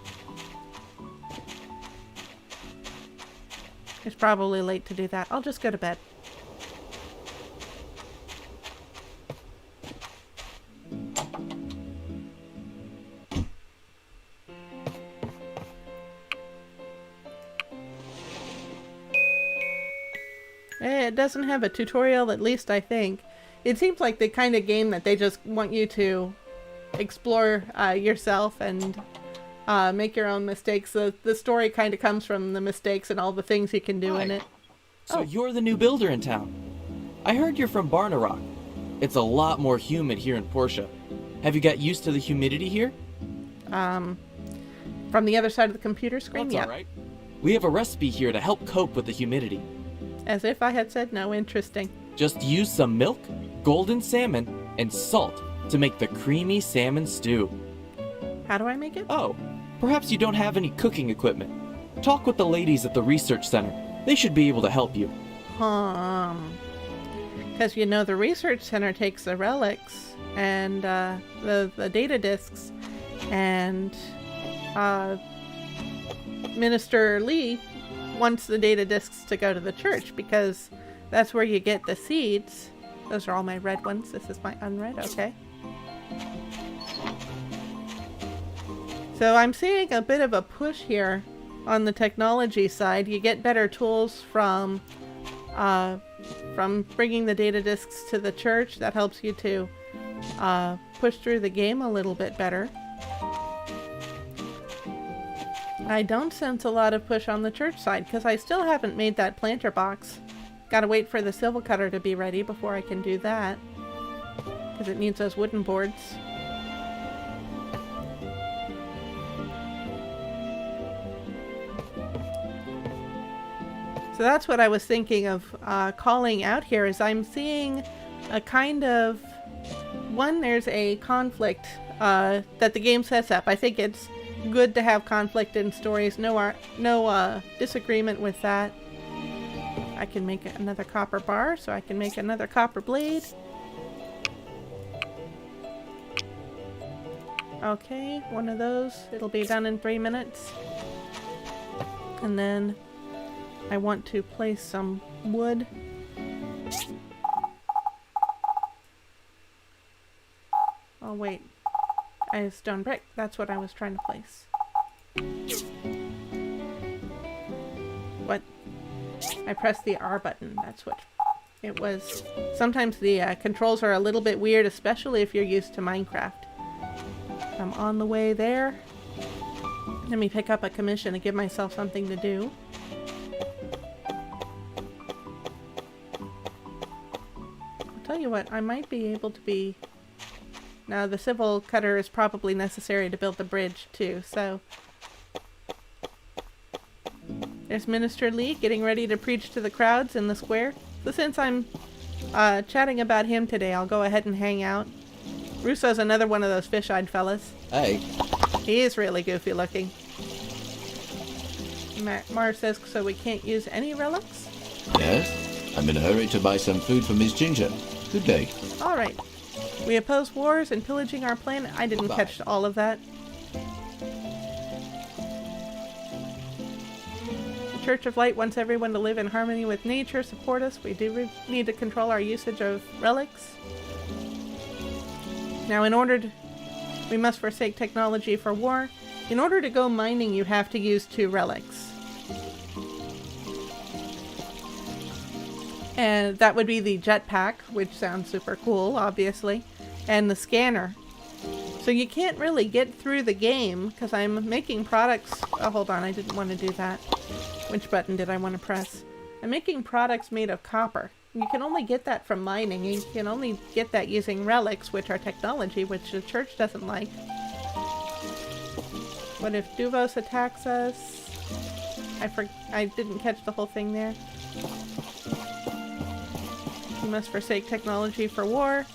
It's probably late to do that. I'll just go to bed. It doesn't have a tutorial, at least I think. It seems like the kind of game that they just want you to explore yourself and make your own mistakes. The story kind of comes from the mistakes and all the things you can do in it. So you're the new builder in town. I heard you're from Barnarock. It's a lot more humid here in Portia. Have you got used to the humidity here? From the other side of the computer screen? That's all right. We have a recipe here to help cope with the humidity. As if I had said no. Interesting. Just use some milk, golden salmon, and salt to make the creamy salmon stew. How do I make it? Oh, perhaps you don't have any cooking equipment. Talk with the ladies at the research center. They should be able to help you. Because you know the research center takes the relics and the data discs, and Minister Lee wants the data discs to go to the church because that's where you get the seeds. Those are all my red ones. This is my unread. Okay. So I'm seeing a bit of a push here on the technology side. You get better tools from bringing the data discs to the church. That helps you to push through the game a little bit better. I don't sense a lot of push on the church side because I still haven't made that planter box. Gotta wait for the civil cutter to be ready before I can do that, because it needs those wooden boards. So that's what I was thinking of calling out here, is I'm seeing a kind of there's a conflict that the game sets up. I think it's good to have conflict in stories. No disagreement with that. I can make another copper bar, so I can make another copper blade. Okay, one of those. It'll be done in 3 minutes. And then I want to place some wood. Oh wait, a stone brick. That's what I was trying to place. What? I pressed the R button. That's what it was. Sometimes the controls are a little bit weird, especially if you're used to Minecraft. I'm on the way there. Let me pick up a commission and give myself something to do. I'll tell you what, I might be able to be... Now, the civil cutter is probably necessary to build the bridge, too, so... There's Minister Lee getting ready to preach to the crowds in the square. So since I'm chatting about him today, I'll go ahead and hang out. Russo's another one of those fish-eyed fellas. Hey. He is really goofy looking. Mars says, so we can't use any relics? Yes? I'm in a hurry to buy some food for Miss Ginger. Good day. Alright. We oppose wars and pillaging our planet. I didn't catch all of that. The Church of Light wants everyone to live in harmony with nature, support us. We do need to control our usage of relics. Now, we must forsake technology for war. In order to go mining, you have to use 2 relics. And that would be the jetpack, which sounds super cool, obviously, and the scanner. So you can't really get through the game, because I'm making products... Oh, hold on, I didn't want to do that. Which button did I want to press? I'm making products made of copper. You can only get that from mining. You can only get that using relics, which are technology, which the church doesn't like. What if Duvos attacks us? I didn't catch the whole thing there. We must forsake technology for war.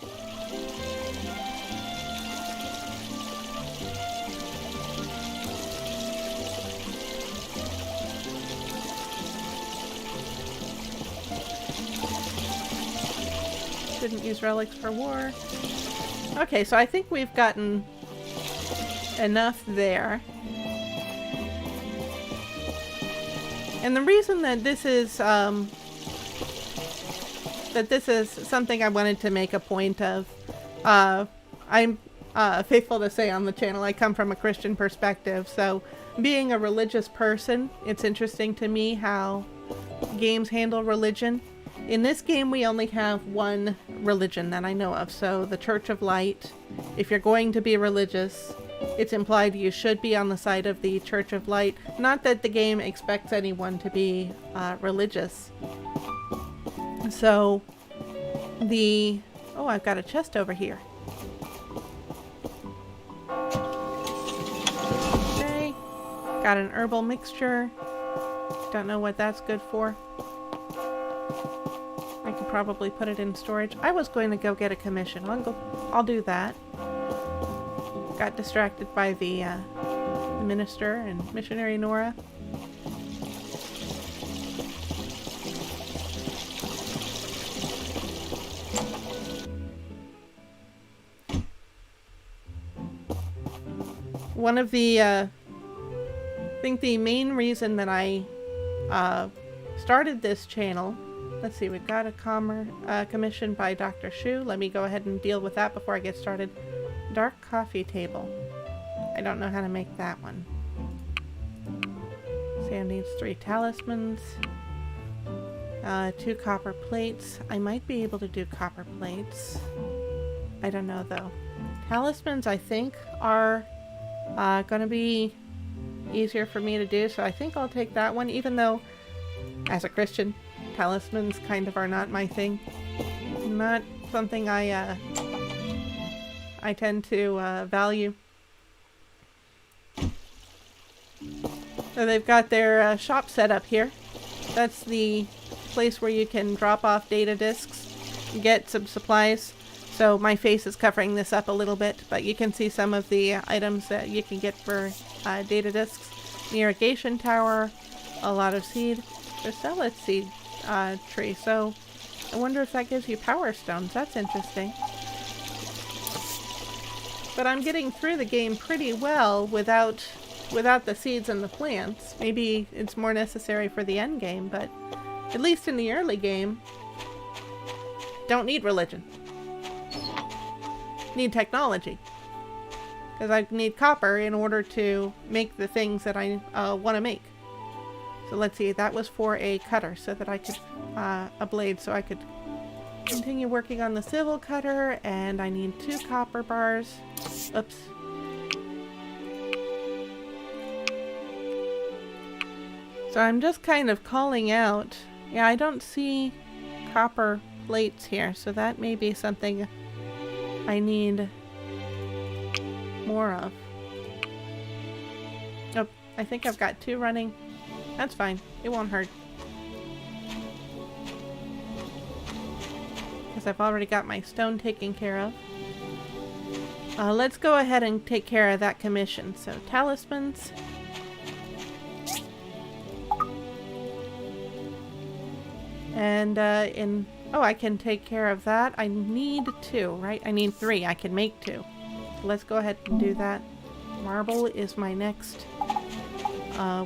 Didn't use relics for war. Okay, so I think we've gotten enough there. And the reason that this is something I wanted to make a point of, I'm faithful to say on the channel, I come from a Christian perspective, so being a religious person, it's interesting to me how games handle religion. In this game, we only have one religion that I know of, so the Church of Light. If you're going to be religious, it's implied you should be on the side of the Church of Light. Not that the game expects anyone to be religious. So, oh, I've got a chest over here. Okay, got an herbal mixture. Don't know what that's good for. I could probably put it in storage. I was going to go get a commission. I'll do that. Got distracted by the minister and missionary Nora. One of the, I think the main reason that I started this channel, let's see, we've got a commission by Dr. Shu. Let me go ahead and deal with that before I get started. Dark coffee table. I don't know how to make that one. Sam needs 3 talismans. 2 copper plates. I might be able to do copper plates. I don't know though. Talismans, I think, are gonna be easier for me to do, so I think I'll take that one, even though, as a Christian, talismans kind of are not my thing. Not something I tend to value. So they've got their shop set up here. That's the place where you can drop off data discs, get some supplies. So my face is covering this up a little bit, but you can see some of the items that you can get for data discs. The irrigation tower, a lot of seed. So let's see, tree. So I wonder if that gives you power stones. That's interesting. But I'm getting through the game pretty well without the seeds and the plants. Maybe it's more necessary for the end game, but at least in the early game, don't need religion. Need technology. Because I need copper in order to make the things that I want to make. So let's see, that was for a cutter so that I could, a blade so I could continue working on the civil cutter, and I need 2 copper bars. Oops. So I'm just kind of calling out. Yeah, I don't see copper plates here, so that may be something I need more of. Oh, I think I've got 2 running. That's fine. It won't hurt. Because I've already got my stone taken care of. Let's go ahead and take care of that commission. So, talismans. And oh, I can take care of that. I need 2, right? I need 3. I can make 2. So let's go ahead and do that. Marble is my next,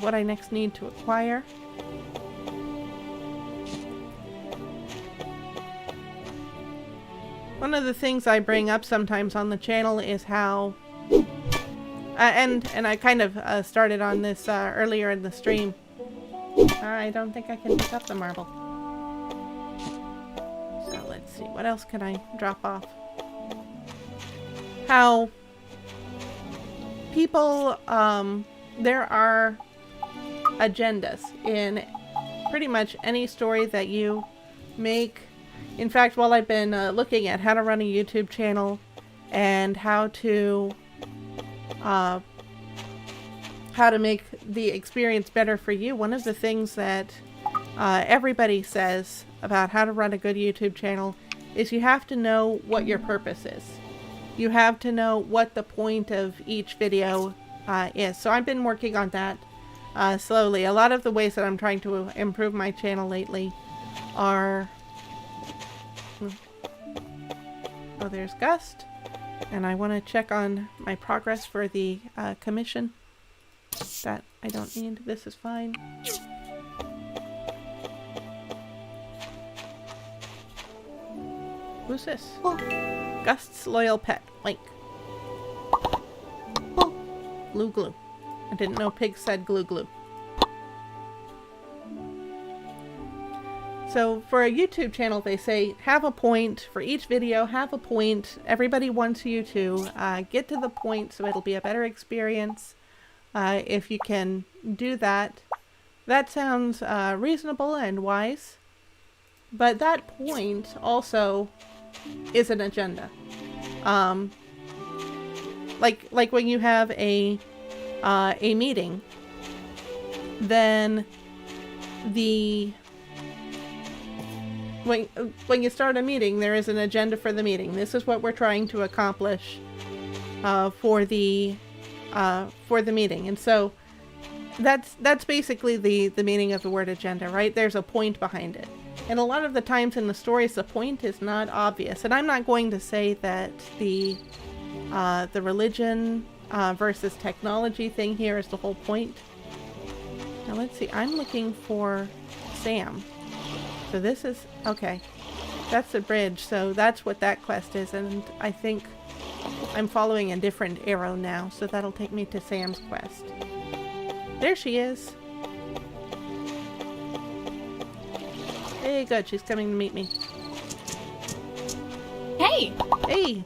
what I next need to acquire. One of the things I bring up sometimes on the channel is how, and I kind of started on this earlier in the stream. I don't think I can pick up the marble. So let's see, what else can I drop off? How people, there are agendas in pretty much any story that you make. In fact, while I've been looking at how to run a YouTube channel and how to make the experience better for you, one of the things that everybody says about how to run a good YouTube channel is you have to know what your purpose is. You have to know what the point of each video is. So I've been working on that slowly. A lot of the ways that I'm trying to improve my channel lately are... Oh, there's Gust. And I want to check on my progress for the commission. That I don't need. This is fine. Who's this? Oh. Gust's loyal pet, Link. Oh. Glue glue. I didn't know pigs said glue glue. So for a YouTube channel, they say have a point for each video, have a point. Everybody wants you to get to the point so it'll be a better experience. If you can do that, that sounds reasonable and wise. But that point also is an agenda. Like when you have a meeting, then when you start a meeting, there is an agenda for the meeting. This is what we're trying to accomplish for the meeting, and so that's basically the meaning of the word agenda, right? There's a point behind it, and a lot of the times in the stories, the point is not obvious. And I'm not going to say that the religion versus technology thing here is the whole point. Now let's see. I'm looking for Sam. So this is, okay, that's the bridge, so that's what that quest is, and I think I'm following a different arrow now, so that'll take me to Sam's quest. There she is. Hey, good, she's coming to meet me. Hey! Hey!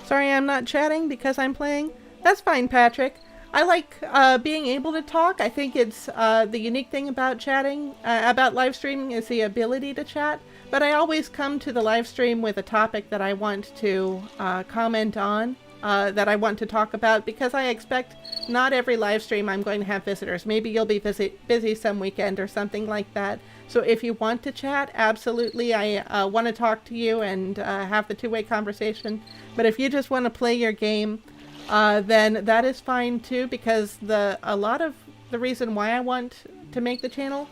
Sorry I'm not chatting because I'm playing. That's fine, Patrick. I like being able to talk. I think it's the unique thing about chatting, about live streaming, is the ability to chat. But I always come to the live stream with a topic that I want to comment on, that I want to talk about, because I expect not every live stream I'm going to have visitors. Maybe you'll be busy some weekend or something like that. So if you want to chat, absolutely, I want to talk to you and have the two-way conversation. But if you just want to play your game, then that is fine too, because a lot of the reason why I want to make the channel.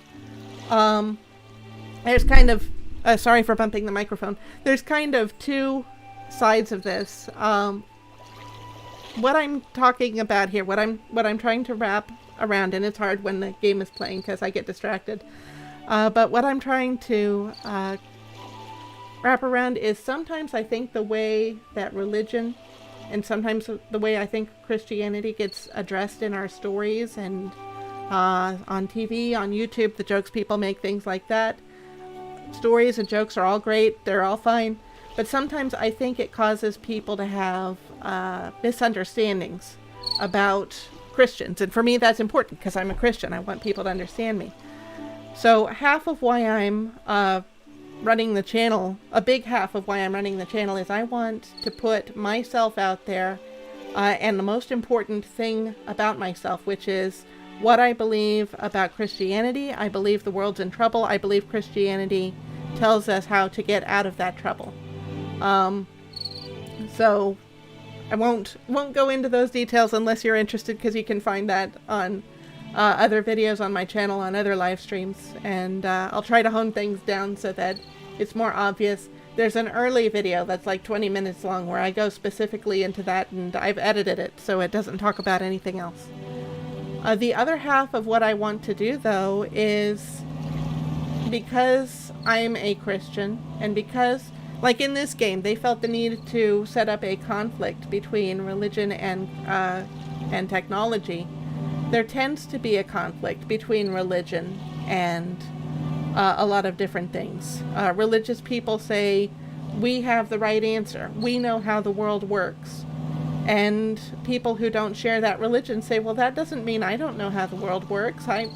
There's kind of, sorry for bumping the microphone. There's kind of two sides of this. What I'm talking about here, what I'm trying to wrap around, and it's hard when the game is playing because I get distracted. But what I'm trying to wrap around is sometimes I think the way that religion and sometimes the way I think Christianity gets addressed in our stories and on TV, on YouTube, the jokes people make, things like that. Stories and jokes are all great. They're all fine. But sometimes I think it causes people to have misunderstandings about Christians. And for me, that's important because I'm a Christian. I want people to understand me. So half of why I'm running the channel, a big half of why I'm running the channel, is I want to put myself out there and the most important thing about myself, which is what I believe about Christianity. I believe the world's in trouble. I believe Christianity tells us how to get out of that trouble. So I won't go into those details unless you're interested, because you can find that on other videos on my channel, on other live streams, and I'll try to hone things down so that it's more obvious. There's an early video that's like 20 minutes long where I go specifically into that, and I've edited it so it doesn't talk about anything else. The other half of what I want to do, though, is because I'm a Christian, and because, like in this game, they felt the need to set up a conflict between religion and technology. There tends to be a conflict between religion and a lot of different things. Religious people say, we have the right answer. We know how the world works. And people who don't share that religion say, well, that doesn't mean I don't know how the world works. I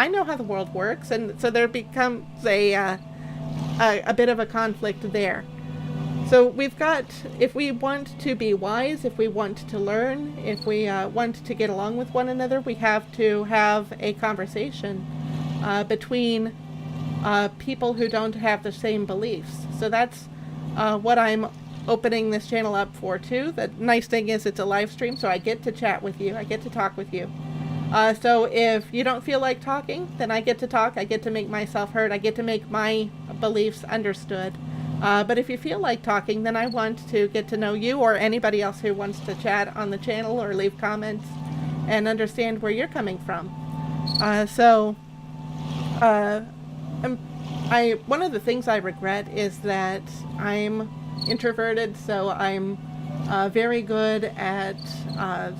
know how the world works. And so there becomes a bit of a conflict there. So we've got, if we want to be wise, if we want to learn, if we want to get along with one another, we have to have a conversation between people who don't have the same beliefs. So that's what I'm opening this channel up for too. The nice thing is it's a live stream, so I get to chat with you. I get to talk with you. So if you don't feel like talking, then I get to talk. I get to make myself heard. I get to make my beliefs understood. But if you feel like talking, then I want to get to know you or anybody else who wants to chat on the channel or leave comments and understand where you're coming from. One of the things I regret is that I'm introverted, so I'm very good at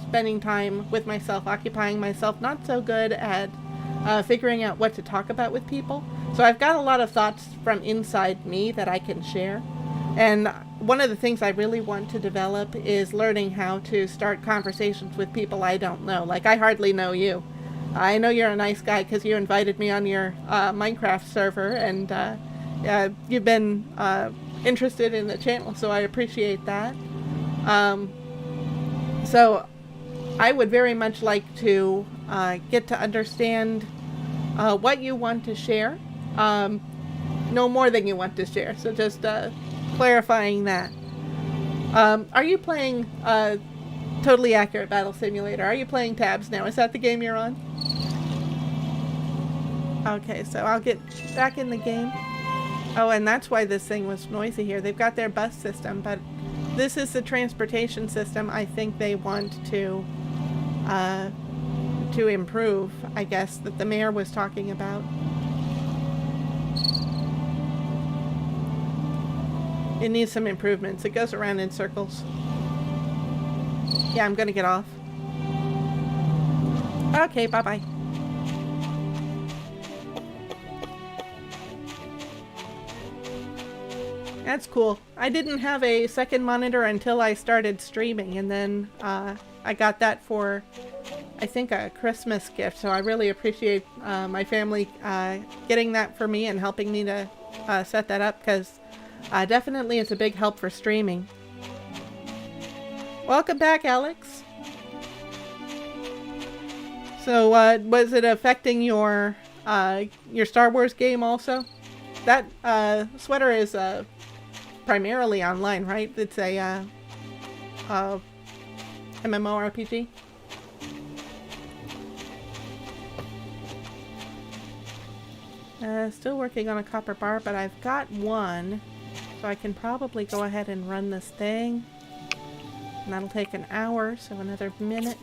spending time with myself, occupying myself, not so good at figuring out what to talk about with people. So I've got a lot of thoughts from inside me that I can share. And one of the things I really want to develop is learning how to start conversations with people I don't know. Like, I hardly know you. I know you're a nice guy because you invited me on your Minecraft server, and you've been interested in the channel, so I appreciate that. So I would very much like to get to understand what you want to share. No more than you want to share, so just clarifying that. Are you playing Totally Accurate Battle Simulator? Are you playing Tabs now? Is that the game you're on? Okay, so I'll get back in the game. Oh, and that's why this thing was noisy here. They've got their bus system, but this is the transportation system I think they want to improve, I guess, that the mayor was talking about. It needs some improvements. It goes around in circles. Yeah, I'm gonna get off. Okay, bye-bye. That's cool. I didn't have a second monitor until I started streaming, and then I got that for, I think, a Christmas gift, so I really appreciate my family getting that for me and helping me to set that up, because definitely it's a big help for streaming. Welcome back, Alex. So was it affecting your Star Wars game also? That sweater is primarily online, right? It's a MMORPG. Still working on a copper bar, but I've got one. So I can probably go ahead and run this thing. And that'll take an hour, so another minute.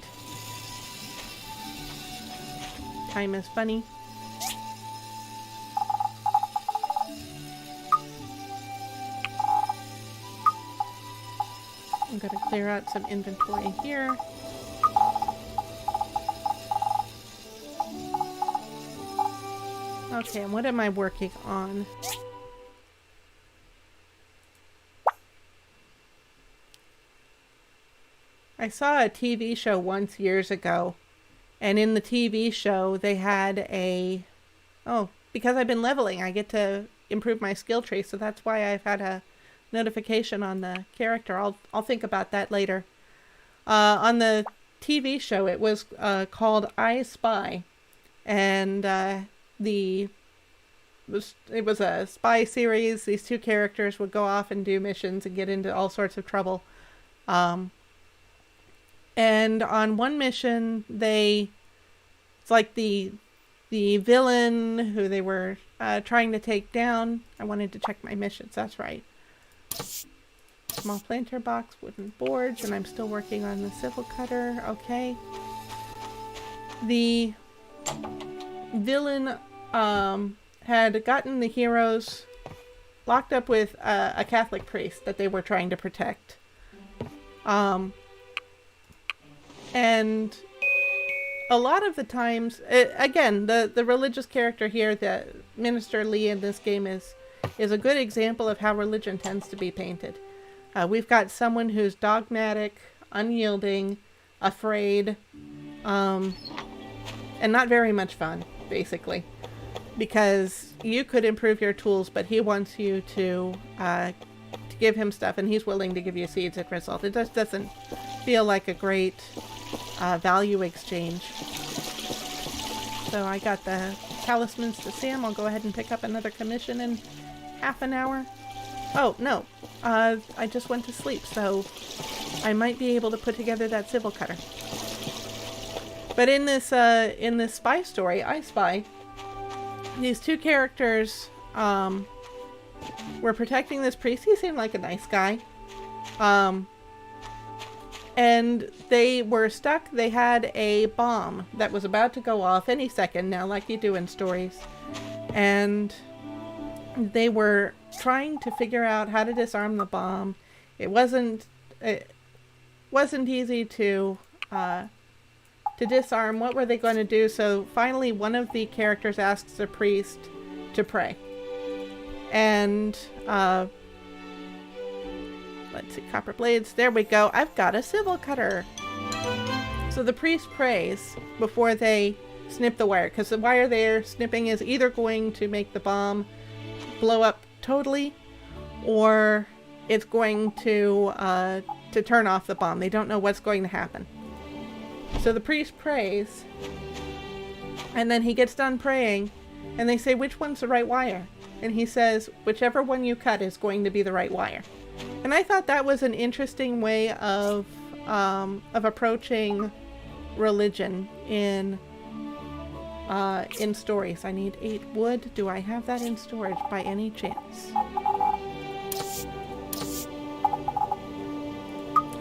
Time is funny. I'm going to clear out some inventory here. Okay, and what am I working on? I saw a TV show once years ago, and in the TV show they had a... Oh, because I've been leveling, I get to improve my skill tree, so that's why I've had a notification on the character. I'll think about that later. On the TV show, it was called I Spy, and it was a spy series. These two characters would go off and do missions and get into all sorts of trouble. And on one mission, it's like the villain who they were trying to take down. I wanted to check my missions, that's right. Small planter box, wooden boards, and I'm still working on the civil cutter. Okay. The villain had gotten the heroes locked up with a Catholic priest that they were trying to protect. And a lot of the times, again, the religious character here, the Minister Lee in this game is a good example of how religion tends to be painted. We've got someone who's dogmatic, unyielding, afraid, and not very much fun, basically. Because you could improve your tools, but he wants you to give him stuff, and he's willing to give you seeds as a result. It just doesn't feel like a great value exchange. So I got the talismans to Sam. I'll go ahead and pick up another commission in half an hour. Oh, no. I just went to sleep, so I might be able to put together that civil cutter. But in this spy story, I Spy, these two characters were protecting this priest. He seemed like a nice guy. And they were stuck. They had a bomb that was about to go off any second now, like you do in stories. And they were trying to figure out how to disarm the bomb. It wasn't easy to disarm. What were they going to do? So finally, one of the characters asks the priest to pray. And let's see, copper blades. There we go. I've got a civil cutter. So the priest prays before they snip the wire, because the wire they're snipping is either going to make the bomb blow up totally, or it's going to turn off the bomb. They don't know what's going to happen. So the priest prays, and then he gets done praying, and they say, which one's the right wire? And he says, whichever one you cut is going to be the right wire. And I thought that was an interesting way of approaching religion in stories. I need 8 wood. Do I have that in storage by any chance?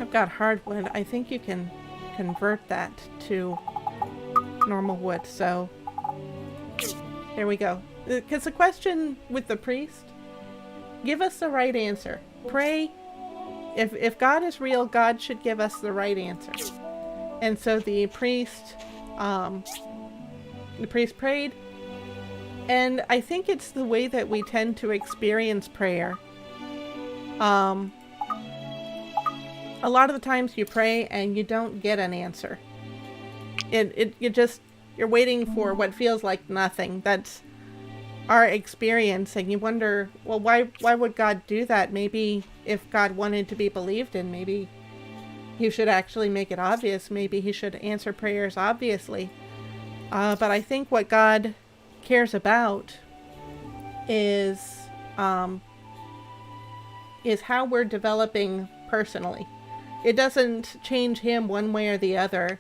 I've got hardwood. I think you can convert that to normal wood. So there we go. Because the question with the priest, give us the right answer. Pray. If God is real, God should give us the right answer. And so the priest prayed, and I think it's the way that we tend to experience prayer. A lot of the times you pray and you don't get an answer. You're waiting for what feels like nothing. That's our experience, and you wonder, well, why would God do that? Maybe if God wanted to be believed in, maybe he should actually make it obvious. Maybe he should answer prayers obviously. But I think what God cares about is how we're developing personally. It doesn't change him one way or the other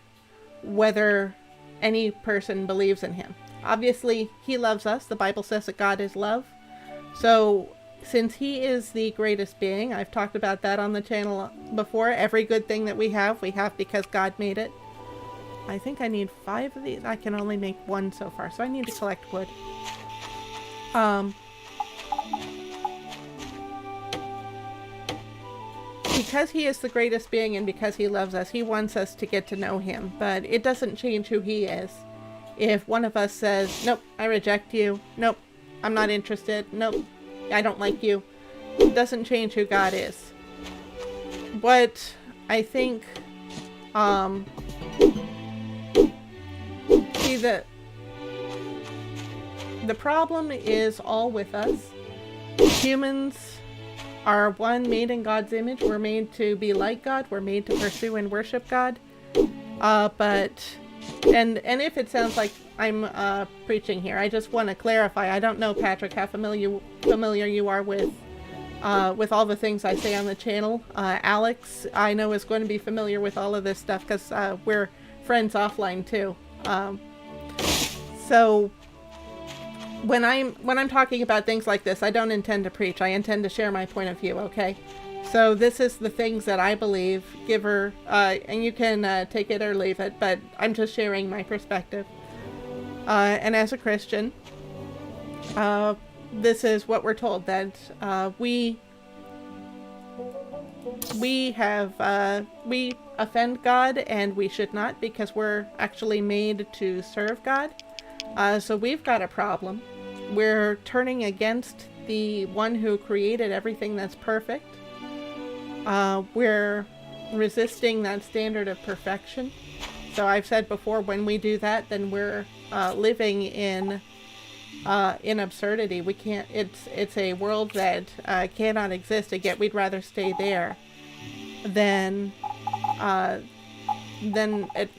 whether any person believes in him. obviously, he loves us. The Bible says that God is love. So, since he is the greatest being, I've talked about that on the channel before. Every good thing that we have because God made it. I think I need 5 of these. I can only make 1 so far, so I need to collect wood. Because he is the greatest being and because he loves us, he wants us to get to know him. But it doesn't change who he is. If one of us says, nope, I reject you. Nope, I'm not interested. Nope, I don't like you. It doesn't change who God is. What I think, see, the problem is all with us. Humans are one, made in God's image. We're made to be like God. We're made to pursue and worship God. And if it sounds like I'm preaching here, I just want to clarify. I don't know, Patrick, how familiar you are with all the things I say on the channel. Alex, I know, is going to be familiar with all of this stuff because we're friends offline too. So when I'm talking about things like this, I don't intend to preach. I intend to share my point of view, okay? So this is the things that I believe, and you can take it or leave it, but I'm just sharing my perspective. And as a Christian, this is what we're told, that we offend God, and we should not, because we're actually made to serve God. So we've got a problem. We're turning against the one who created everything that's perfect. We're resisting that standard of perfection. So I've said before, when we do that, then we're living in absurdity. We can't. It's a world that cannot exist. And yet we'd rather stay there than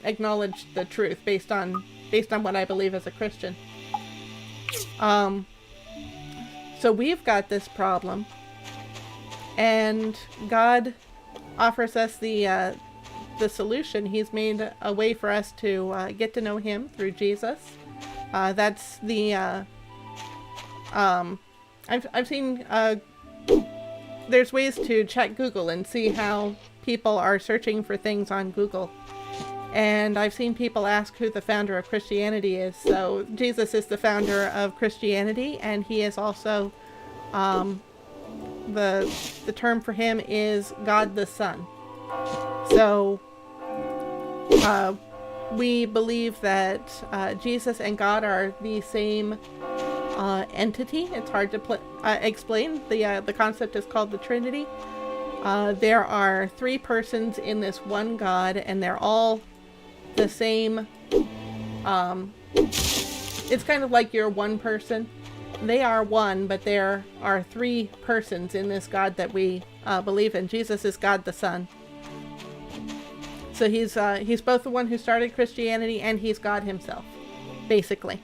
acknowledge the truth based on what I believe as a Christian. So we've got this problem, and God offers us the solution. He's made a way for us to get to know him through Jesus. That's the I've seen there's ways to check Google and see how people are searching for things on Google. And I've seen people ask who the founder of Christianity is. So Jesus is the founder of Christianity, and he is also, the term for him is God the Son. So we believe that Jesus and God are the same entity. It's hard to explain. The concept is called the Trinity. There are 3 persons in this one God, and they're all the same. It's kind of like you're one person. They are one, but there are 3 persons in this God that we believe in. Jesus is God the Son. So he's both the one who started Christianity, and he's God himself, basically.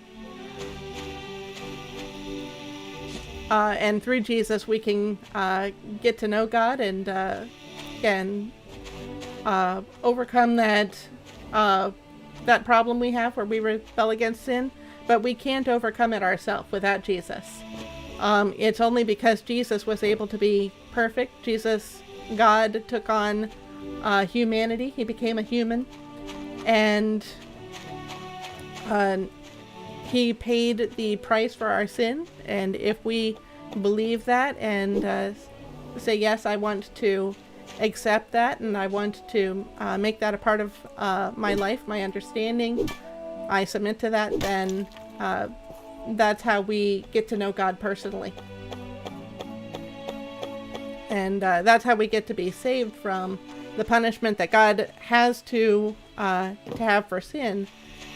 And through Jesus, we can get to know God and can overcome that problem we have where we rebel against sin, but we can't overcome it ourselves without Jesus. It's only because Jesus was able to be perfect. God took on humanity. He became a human, and he paid the price for our sin. And if we believe that and say, yes, I want to accept that, and I want to make that a part of my life, my understanding, I submit to that, then that's how we get to know God personally. And that's how we get to be saved from the punishment that God has to have for sin,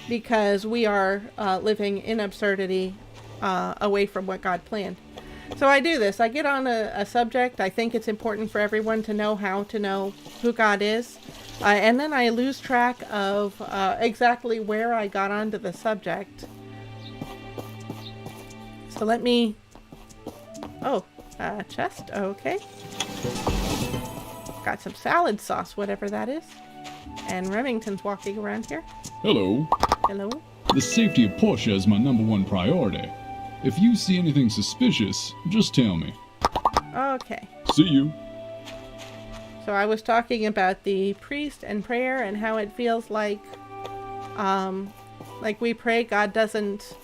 because we are living in absurdity away from what God planned. So I do this. I get on a subject. I think it's important for everyone to know how to know who God is. And then I lose track of exactly where I got onto the subject. So let me... Oh, chest. Okay. Got some salad sauce, whatever that is. And Remington's walking around here. Hello. Hello. The safety of Portia is my #1 priority. If you see anything suspicious, just tell me. Okay. See you. So I was talking about the priest and prayer and how it feels like we pray, God doesn't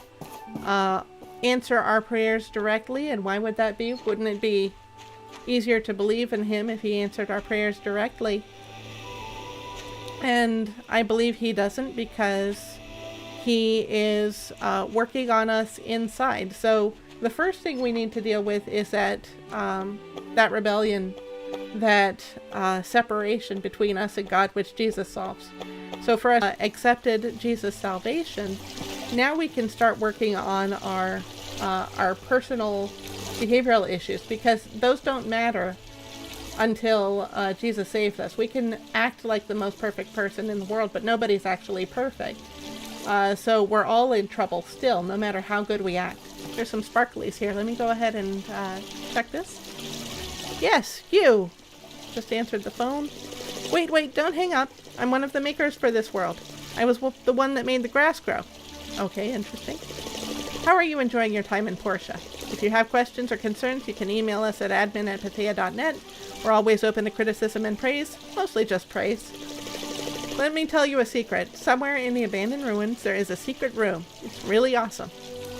answer our prayers directly. And why would that be? Wouldn't it be easier to believe in him if he answered our prayers directly? And I believe he doesn't, because he is working on us inside. So the first thing we need to deal with is that rebellion, that separation between us and God, which Jesus solves. So for us accepted Jesus' salvation, now we can start working on our personal behavioral issues, because those don't matter until Jesus saved us. We can act like the most perfect person in the world, but nobody's actually perfect. So we're all in trouble still, no matter how good we act. There's some sparklies here. Let me go ahead and check this. Yes, you just answered the phone. Wait, don't hang up. I'm one of the makers for this world. I was the one that made the grass grow. Okay, interesting. How are you enjoying your time in Portia? If you have questions or concerns, you can email us at admin@pathea.net. We're always open to criticism and praise, mostly just praise. Let me tell you a secret. Somewhere in the abandoned ruins, there is a secret room. It's really awesome.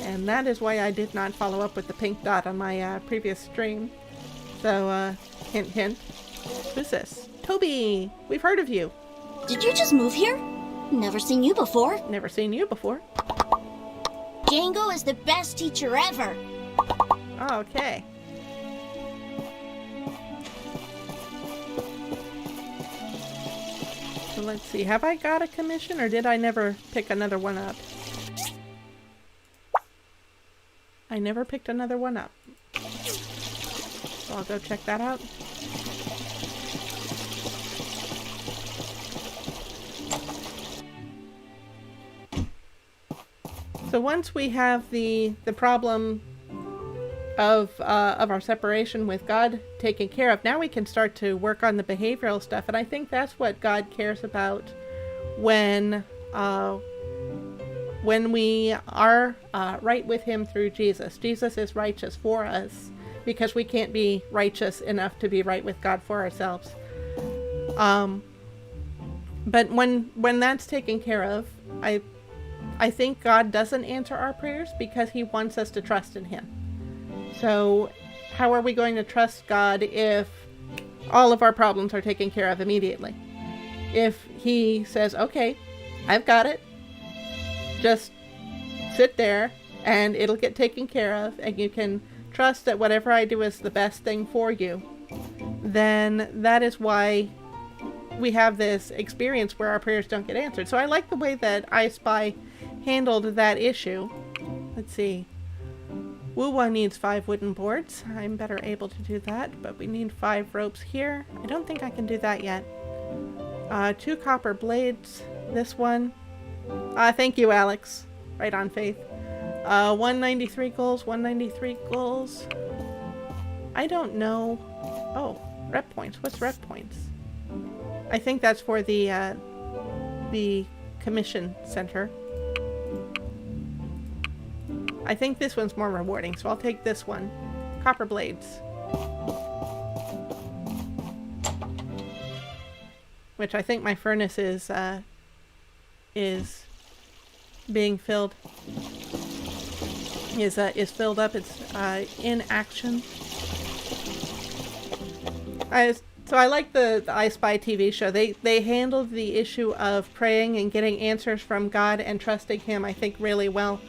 And that is why I did not follow up with the pink dot on my previous stream. So, hint, hint. Who's this? Toby! We've heard of you. Did you just move here? Never seen you before. Never seen you before. Django is the best teacher ever. Okay. So let's see. Have I got a commission, or did I never pick another one up? I never picked another one up. So I'll go check that out. So once we have the problem of our separation with God taken care of, now we can start to work on the behavioral stuff. And I think that's what God cares about when we are right with him through Jesus. Jesus is righteous for us because we can't be righteous enough to be right with God for ourselves. But when that's taken care of, I think God doesn't answer our prayers because he wants us to trust in him. So how are we going to trust God if all of our problems are taken care of immediately? If he says, okay, I've got it, just sit there and it'll get taken care of, and you can trust that whatever I do is the best thing for you, then that is why we have this experience where our prayers don't get answered. So I like the way that I Spy handled that issue. Let's see. Woo-Wah needs 5 wooden boards. I'm better able to do that, but we need 5 ropes here. I don't think I can do that yet. 2 copper blades. This one. Thank you, Alex. Right on, Faith. 193 goals, 193 goals. I don't know. Oh, rep points. What's rep points? I think that's for the commission center. I think this one's more rewarding, so I'll take this one. Copper blades. Which I think my furnace is being filled. Is filled up. It's in action. So I like the I Spy TV show. They handled the issue of praying and getting answers from God and trusting him, I think, really well.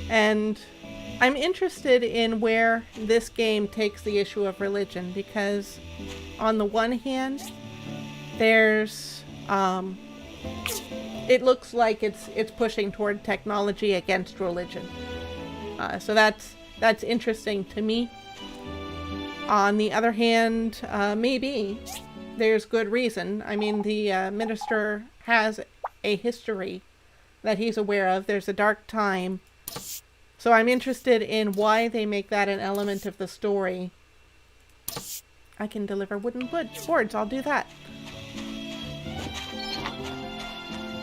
And I'm interested in where this game takes the issue of religion, because on the one hand, there's it looks like it's pushing toward technology against religion. So that's interesting to me. On the other hand, maybe there's good reason. I mean, the minister has a history that he's aware of. There's a dark time. So I'm interested in why they make that an element of the story. I can deliver wooden boards. I'll do that.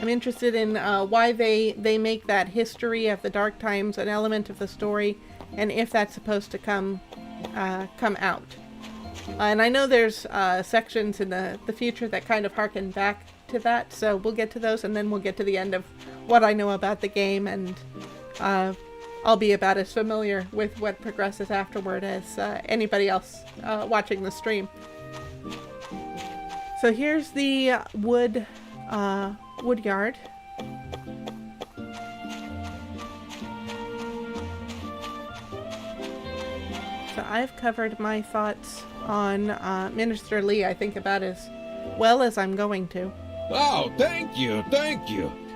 I'm interested in why they make that history of the Dark Times an element of the story, and if that's supposed to come out. And I know there's sections in the future that kind of harken back to that, so we'll get to those, and then we'll get to the end of what I know about the game, and I'll be about as familiar with what progresses afterward as anybody else watching the stream. So here's the wood yard. So I've covered my thoughts on Minister Lee, I think, about as well as I'm going to. Oh, thank you.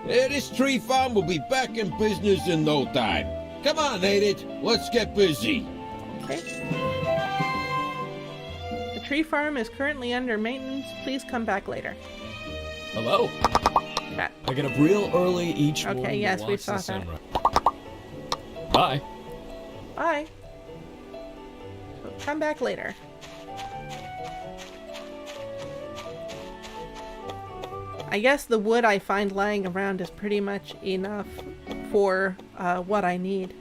This tree farm will be back in business in no time. Come on, Edith, let's get busy. Okay. The tree farm is currently under maintenance. Please come back later. Hello. Crap. I get up real early each morning. Okay, yes, to we watch saw the that. sunrise. Bye. Bye. So come back later. I guess the wood I find lying around is pretty much enough for what I need.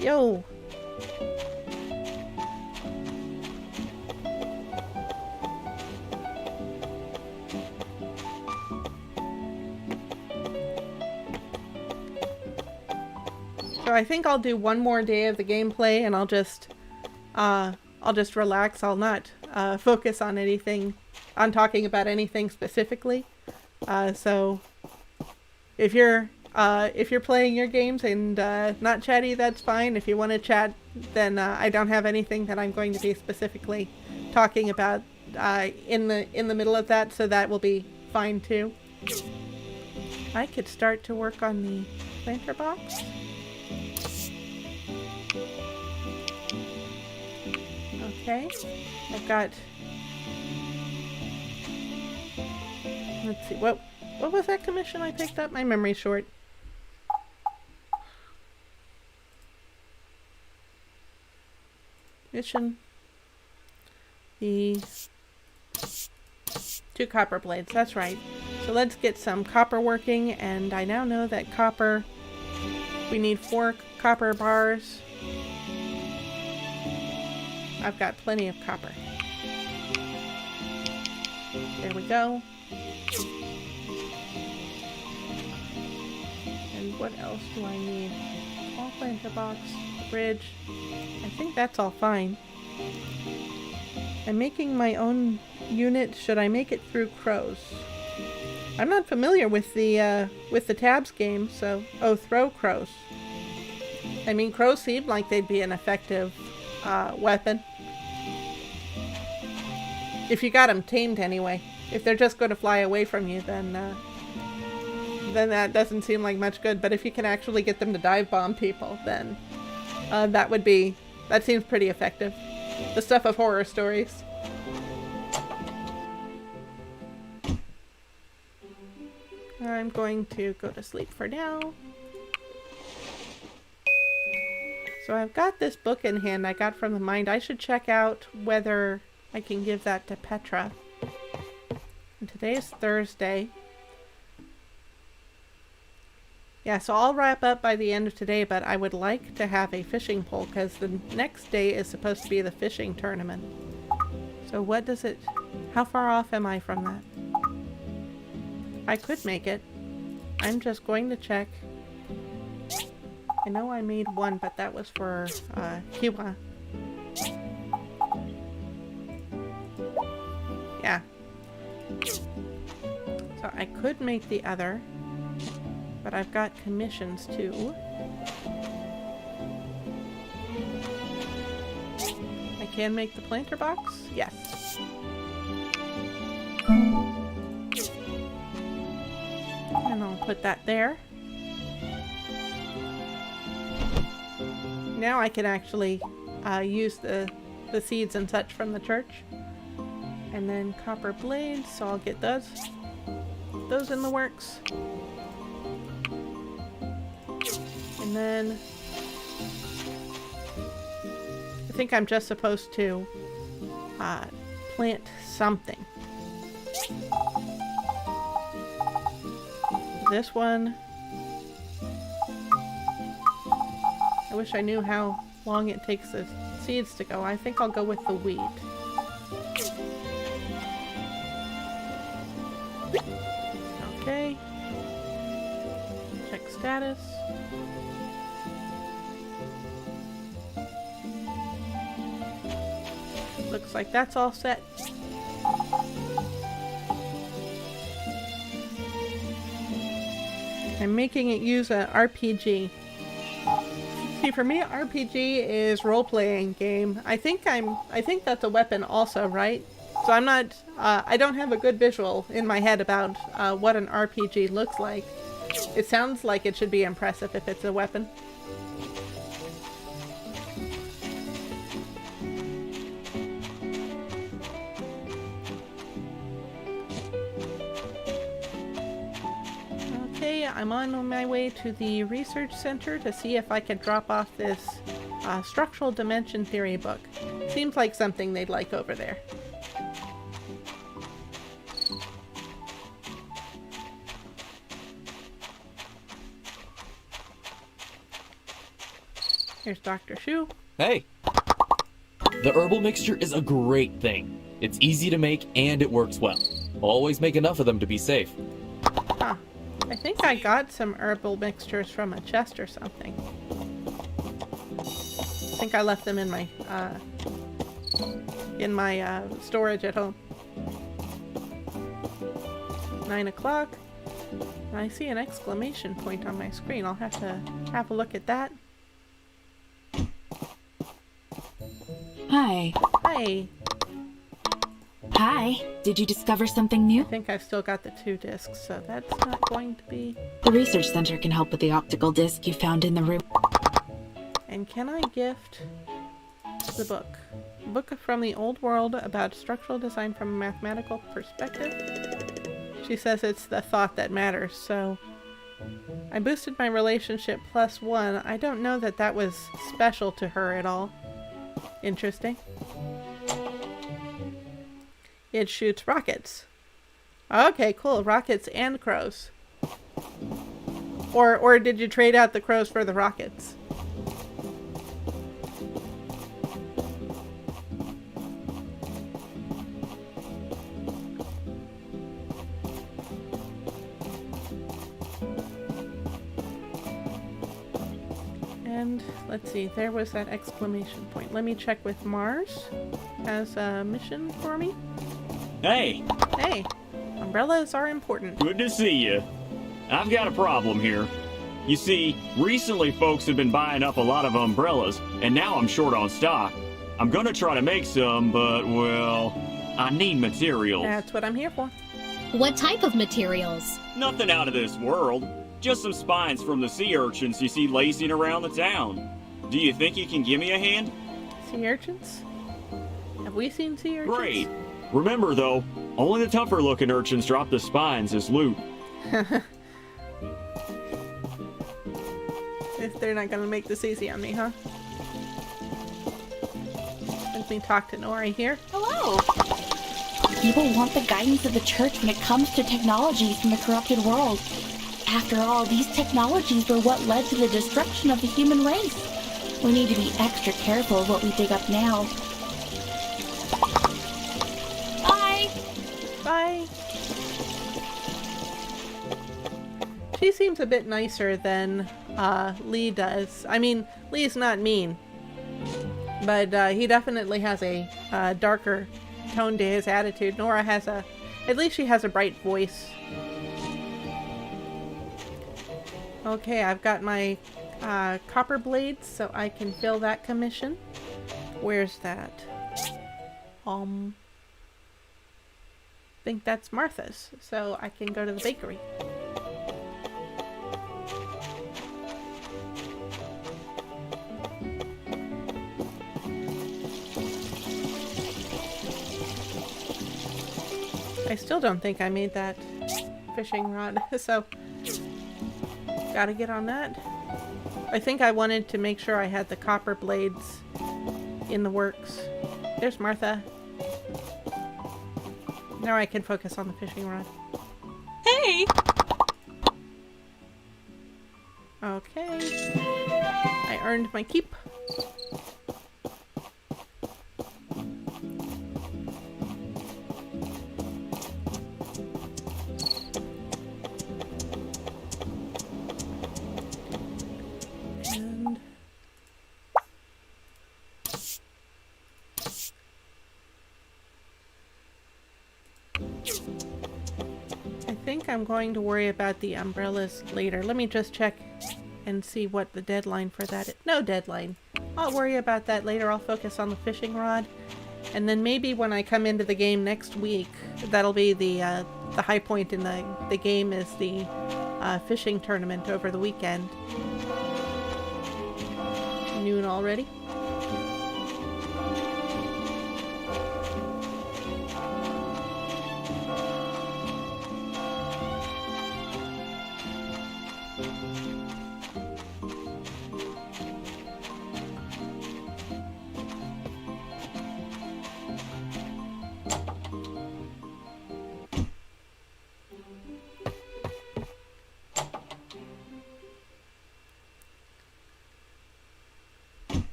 Yo! So I think I'll do one more day of the gameplay, and I'll just relax. I'll not focus on talking about anything specifically. So if you're playing your games and not chatty, that's fine. If you want to chat, then I don't have anything that I'm going to be specifically talking about in the middle of that, so that will be fine too. I could start to work on the planter box. Okay, I've got, let's see, what was that commission I picked up? My memory's short. Mission. The 2 copper blades, that's right. So let's get some copper working, and I now know that copper, we need 4 copper bars. I've got plenty of copper. There we go. And what else do I need? Small planter box, bridge. I think that's all fine. I'm making my own unit. Should I make it through crows? I'm not familiar with the tabs game, so throw crows. I mean, crows seem like they'd be an effective weapon. If you got them tamed anyway. If they're just going to fly away from you, then that doesn't seem like much good. But if you can actually get them to dive bomb people, then that seems pretty effective. The stuff of horror stories. I'm going to go to sleep for now. So I've got this book in hand I got from the mind. I should check out whether I can give that to Petra. And today is Thursday. Yeah, so I'll wrap up by the end of today, but I would like to have a fishing pole because the next day is supposed to be the fishing tournament. So how far off am I from that? I could make it. I'm just going to check. I know I made one, but that was for Kiwa. Yeah. So I could make the other, but I've got commissions too. I can make the planter box? Yes. And I'll put that there. Now I can actually use the seeds and such from the church. And then copper blades, so I'll get those in the works. And then I think I'm just supposed to plant something. This one. I wish I knew how long it takes the seeds to go. I think I'll go with the wheat. Okay. Check status. Looks like that's all set. I'm making it use an RPG. See, for me, RPG is role-playing game. I think that's a weapon also, right? So I'm not, I don't have a good visual in my head about what an RPG looks like. It sounds like it should be impressive if it's a weapon. Okay, I'm on my way to the research center to see if I can drop off this structural dimension theory book. Seems like something they'd like over there. Here's Dr. Shu. Hey! The herbal mixture is a great thing. It's easy to make and it works well. Always make enough of them to be safe. Huh. I think I got some herbal mixtures from a chest or something. I think I left them in my storage at home. 9 o'clock. I see an exclamation point on my screen. I'll have to have a look at that. Hi. Hi. Hi. Did you discover something new? I think I've still got the 2 discs, so that's not going to be... The research center can help with the optical disc you found in the room. And can I gift the book? A book from the old world about structural design from a mathematical perspective. She says it's the thought that matters, so... I boosted my relationship +1. I don't know that that was special to her at all. Interesting. It shoots rockets. Okay, cool. Rockets and crows. Or did you trade out the crows for the rockets? And let's see, there was that exclamation point. Let me check with Mars. Has a mission for me. Hey! Hey! Umbrellas are important. Good to see you. I've got a problem here. You see, recently folks have been buying up a lot of umbrellas, and now I'm short on stock. I'm gonna try to make some, but, well, I need materials. That's what I'm here for. What type of materials? Nothing out of this world. Just some spines from the sea urchins you see lazing around the town. Do you think you can give me a hand? Sea urchins? Have we seen sea urchins? Great. Remember, though, only the tougher-looking urchins drop the spines as loot. If they're not gonna make this easy on me, huh? Let me talk to Nori here. Hello! People want the guidance of the church when it comes to technologies from the corrupted world. After all, these technologies were what led to the destruction of the human race. We need to be extra careful of what we dig up now. Bye! Bye! She seems a bit nicer than Lee does. I mean, Lee's not mean. But he definitely has a darker tone to his attitude. Nora has a... At least she has a bright voice. Okay, I've got my copper blades, so I can fill that commission. Where's that? I think that's Martha's, so I can go to the bakery. I still don't think I made that fishing rod, so gotta get on that. I think I wanted to make sure I had the copper blades in the works. There's Martha. Now I can focus on the fishing rod. Hey! Okay. I earned my keep. And I think I'm going to worry about the umbrellas later. Let me just check and see what the deadline for that is. No deadline. I'll worry about that later. I'll focus on the fishing rod. And then maybe when I come into the game next week, that'll be the high point in the game is the fishing tournament over the weekend. Noon already.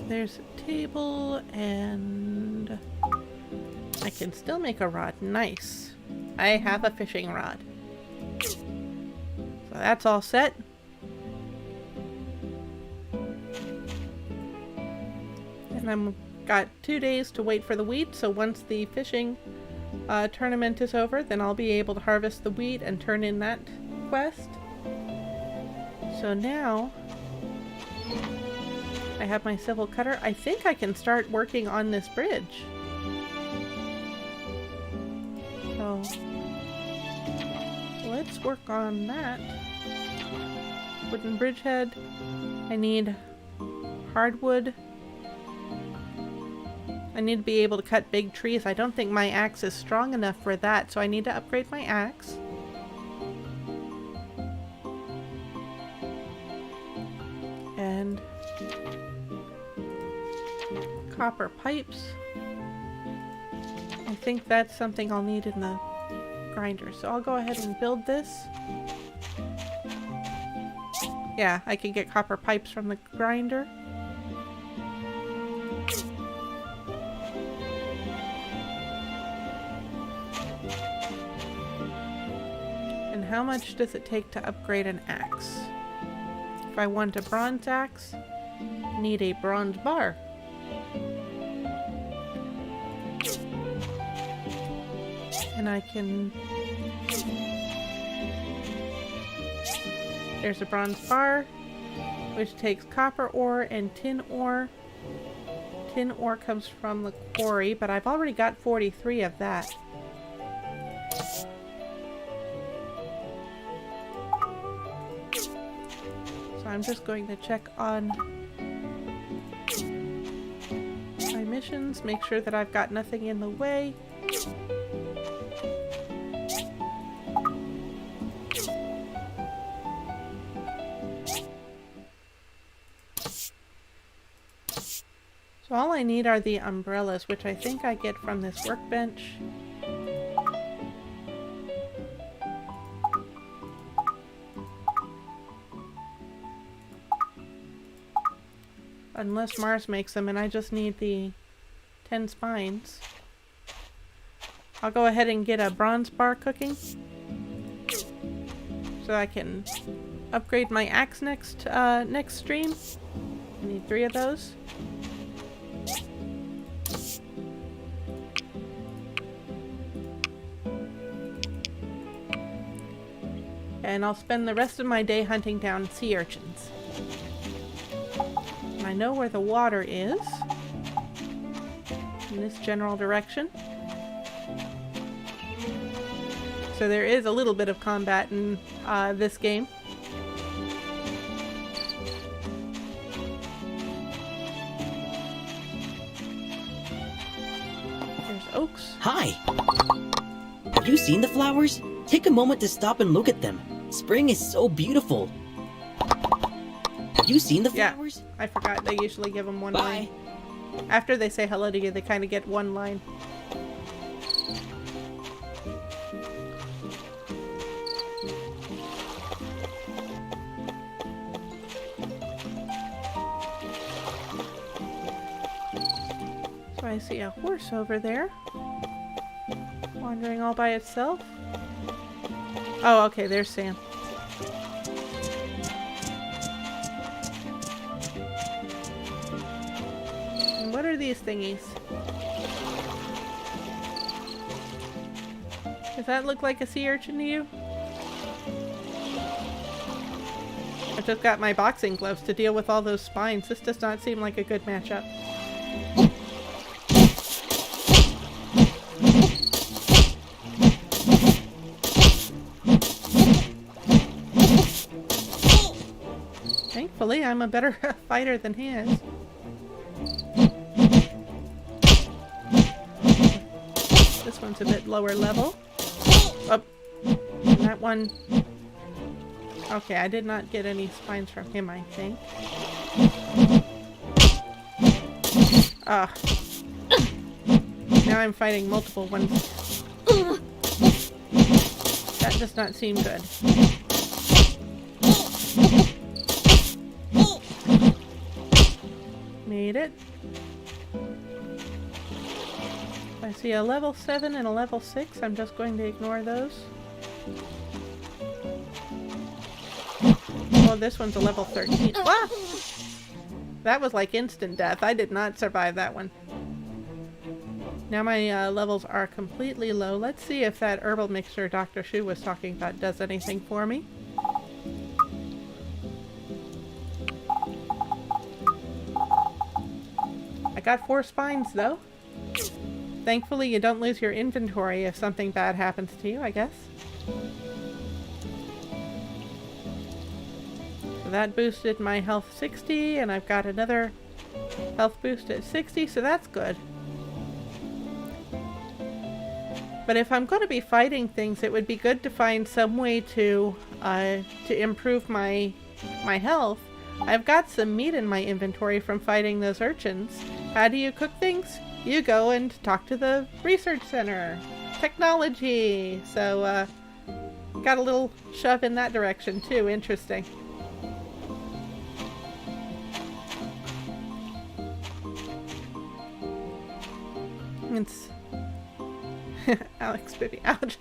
There's a table, and I can still make a rod. Nice. I have a fishing rod. So that's all set. And I'm got 2 days to wait for the wheat, so once the fishing tournament is over, then I'll be able to harvest the wheat and turn in that quest. So now I have my civil cutter. I think I can start working on this bridge. So let's work on that. Wooden bridgehead. I need hardwood. I need to be able to cut big trees. I don't think my axe is strong enough for that, so I need to upgrade my axe. And copper pipes. I think that's something I'll need in the grinder, so I'll go ahead and build this. Yeah, I can get copper pipes from the grinder. And how much does it take to upgrade an axe? If I want a bronze axe, I need a bronze bar. And I can... There's a bronze bar, which takes copper ore and tin ore. Tin ore comes from the quarry, but I've already got 43 of that. So I'm just going to check on my missions, make sure that I've got nothing in the way. So all I need are the umbrellas, which I think I get from this workbench. Unless Mars makes them, and I just need the 10 spines. I'll go ahead and get a bronze bar cooking, so I can upgrade my axe next stream. I need 3 of those. And I'll spend the rest of my day hunting down sea urchins. And I know where the water is, in this general direction. So there is a little bit of combat in this game. There's oaks. Hi! Have you seen the flowers? Take a moment to stop and look at them. Spring is so beautiful. Have you seen the flowers? Yeah, I forgot they usually give them one ring. After they say hello to you, they kind of get one line. So I see a horse over there. Wandering all by itself. Oh, okay, there's Sam. And what are these thingies? Does that look like a sea urchin to you? I just got my boxing gloves to deal with all those spines. This does not seem like a good matchup. Thankfully, I'm a better fighter than he is. This one's a bit lower level. Oh, and that one... Okay, I did not get any spines from him, I think. Ah. Now I'm fighting multiple ones. That does not seem good. Made it. I see a level 7 and a level 6. I'm just going to ignore those. Oh, this one's a level 13. Ah! That was like instant death. I did not survive that one. Now my levels are completely low. Let's see if that herbal mixture Dr. Shu was talking about does anything for me. I got 4 spines though. Thankfully you don't lose your inventory if something bad happens to you, I guess. So that boosted my health 60, and I've got another health boost at 60, so that's good. But if I'm going to be fighting things, it would be good to find some way to improve my health. I've got some meat in my inventory from fighting those urchins. How do you cook things? You go and talk to the research center. Technology! So, got a little shove in that direction too. Interesting. It's... Alex, baby, ouch.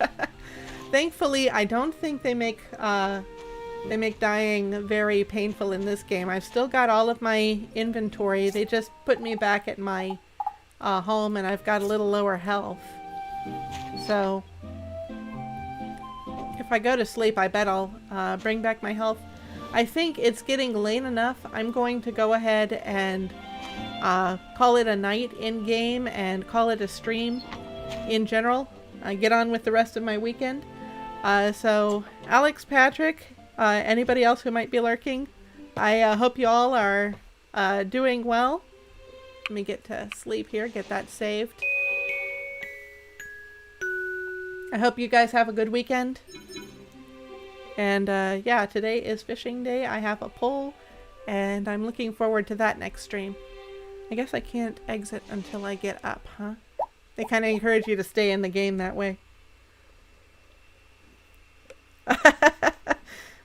Thankfully, I don't think they make dying very painful in this game. I've still got all of my inventory. They just put me back at my home, and I've got a little lower health. So, if I go to sleep, I bet I'll bring back my health. I think it's getting late enough. I'm going to go ahead and call it a night in game and call it a stream in general. Get on with the rest of my weekend. So, Alex, Patrick, anybody else who might be lurking, I hope you all are doing well. Let me get to sleep here, get that saved. I hope you guys have a good weekend. And yeah, today is fishing day. I have a pole, and I'm looking forward to that next stream. I guess I can't exit until I get up, huh? They kind of encourage you to stay in the game that way.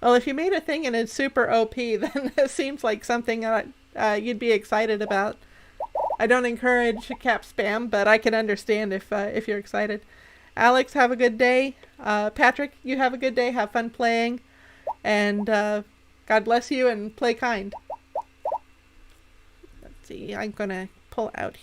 Well, if you made a thing and it's super OP, then it seems like something you'd be excited about. I don't encourage cap spam, but I can understand if you're excited. Alex, have a good day. Patrick, you have a good day. Have fun playing. And God bless you and play kind. Let's see, I'm going to pull out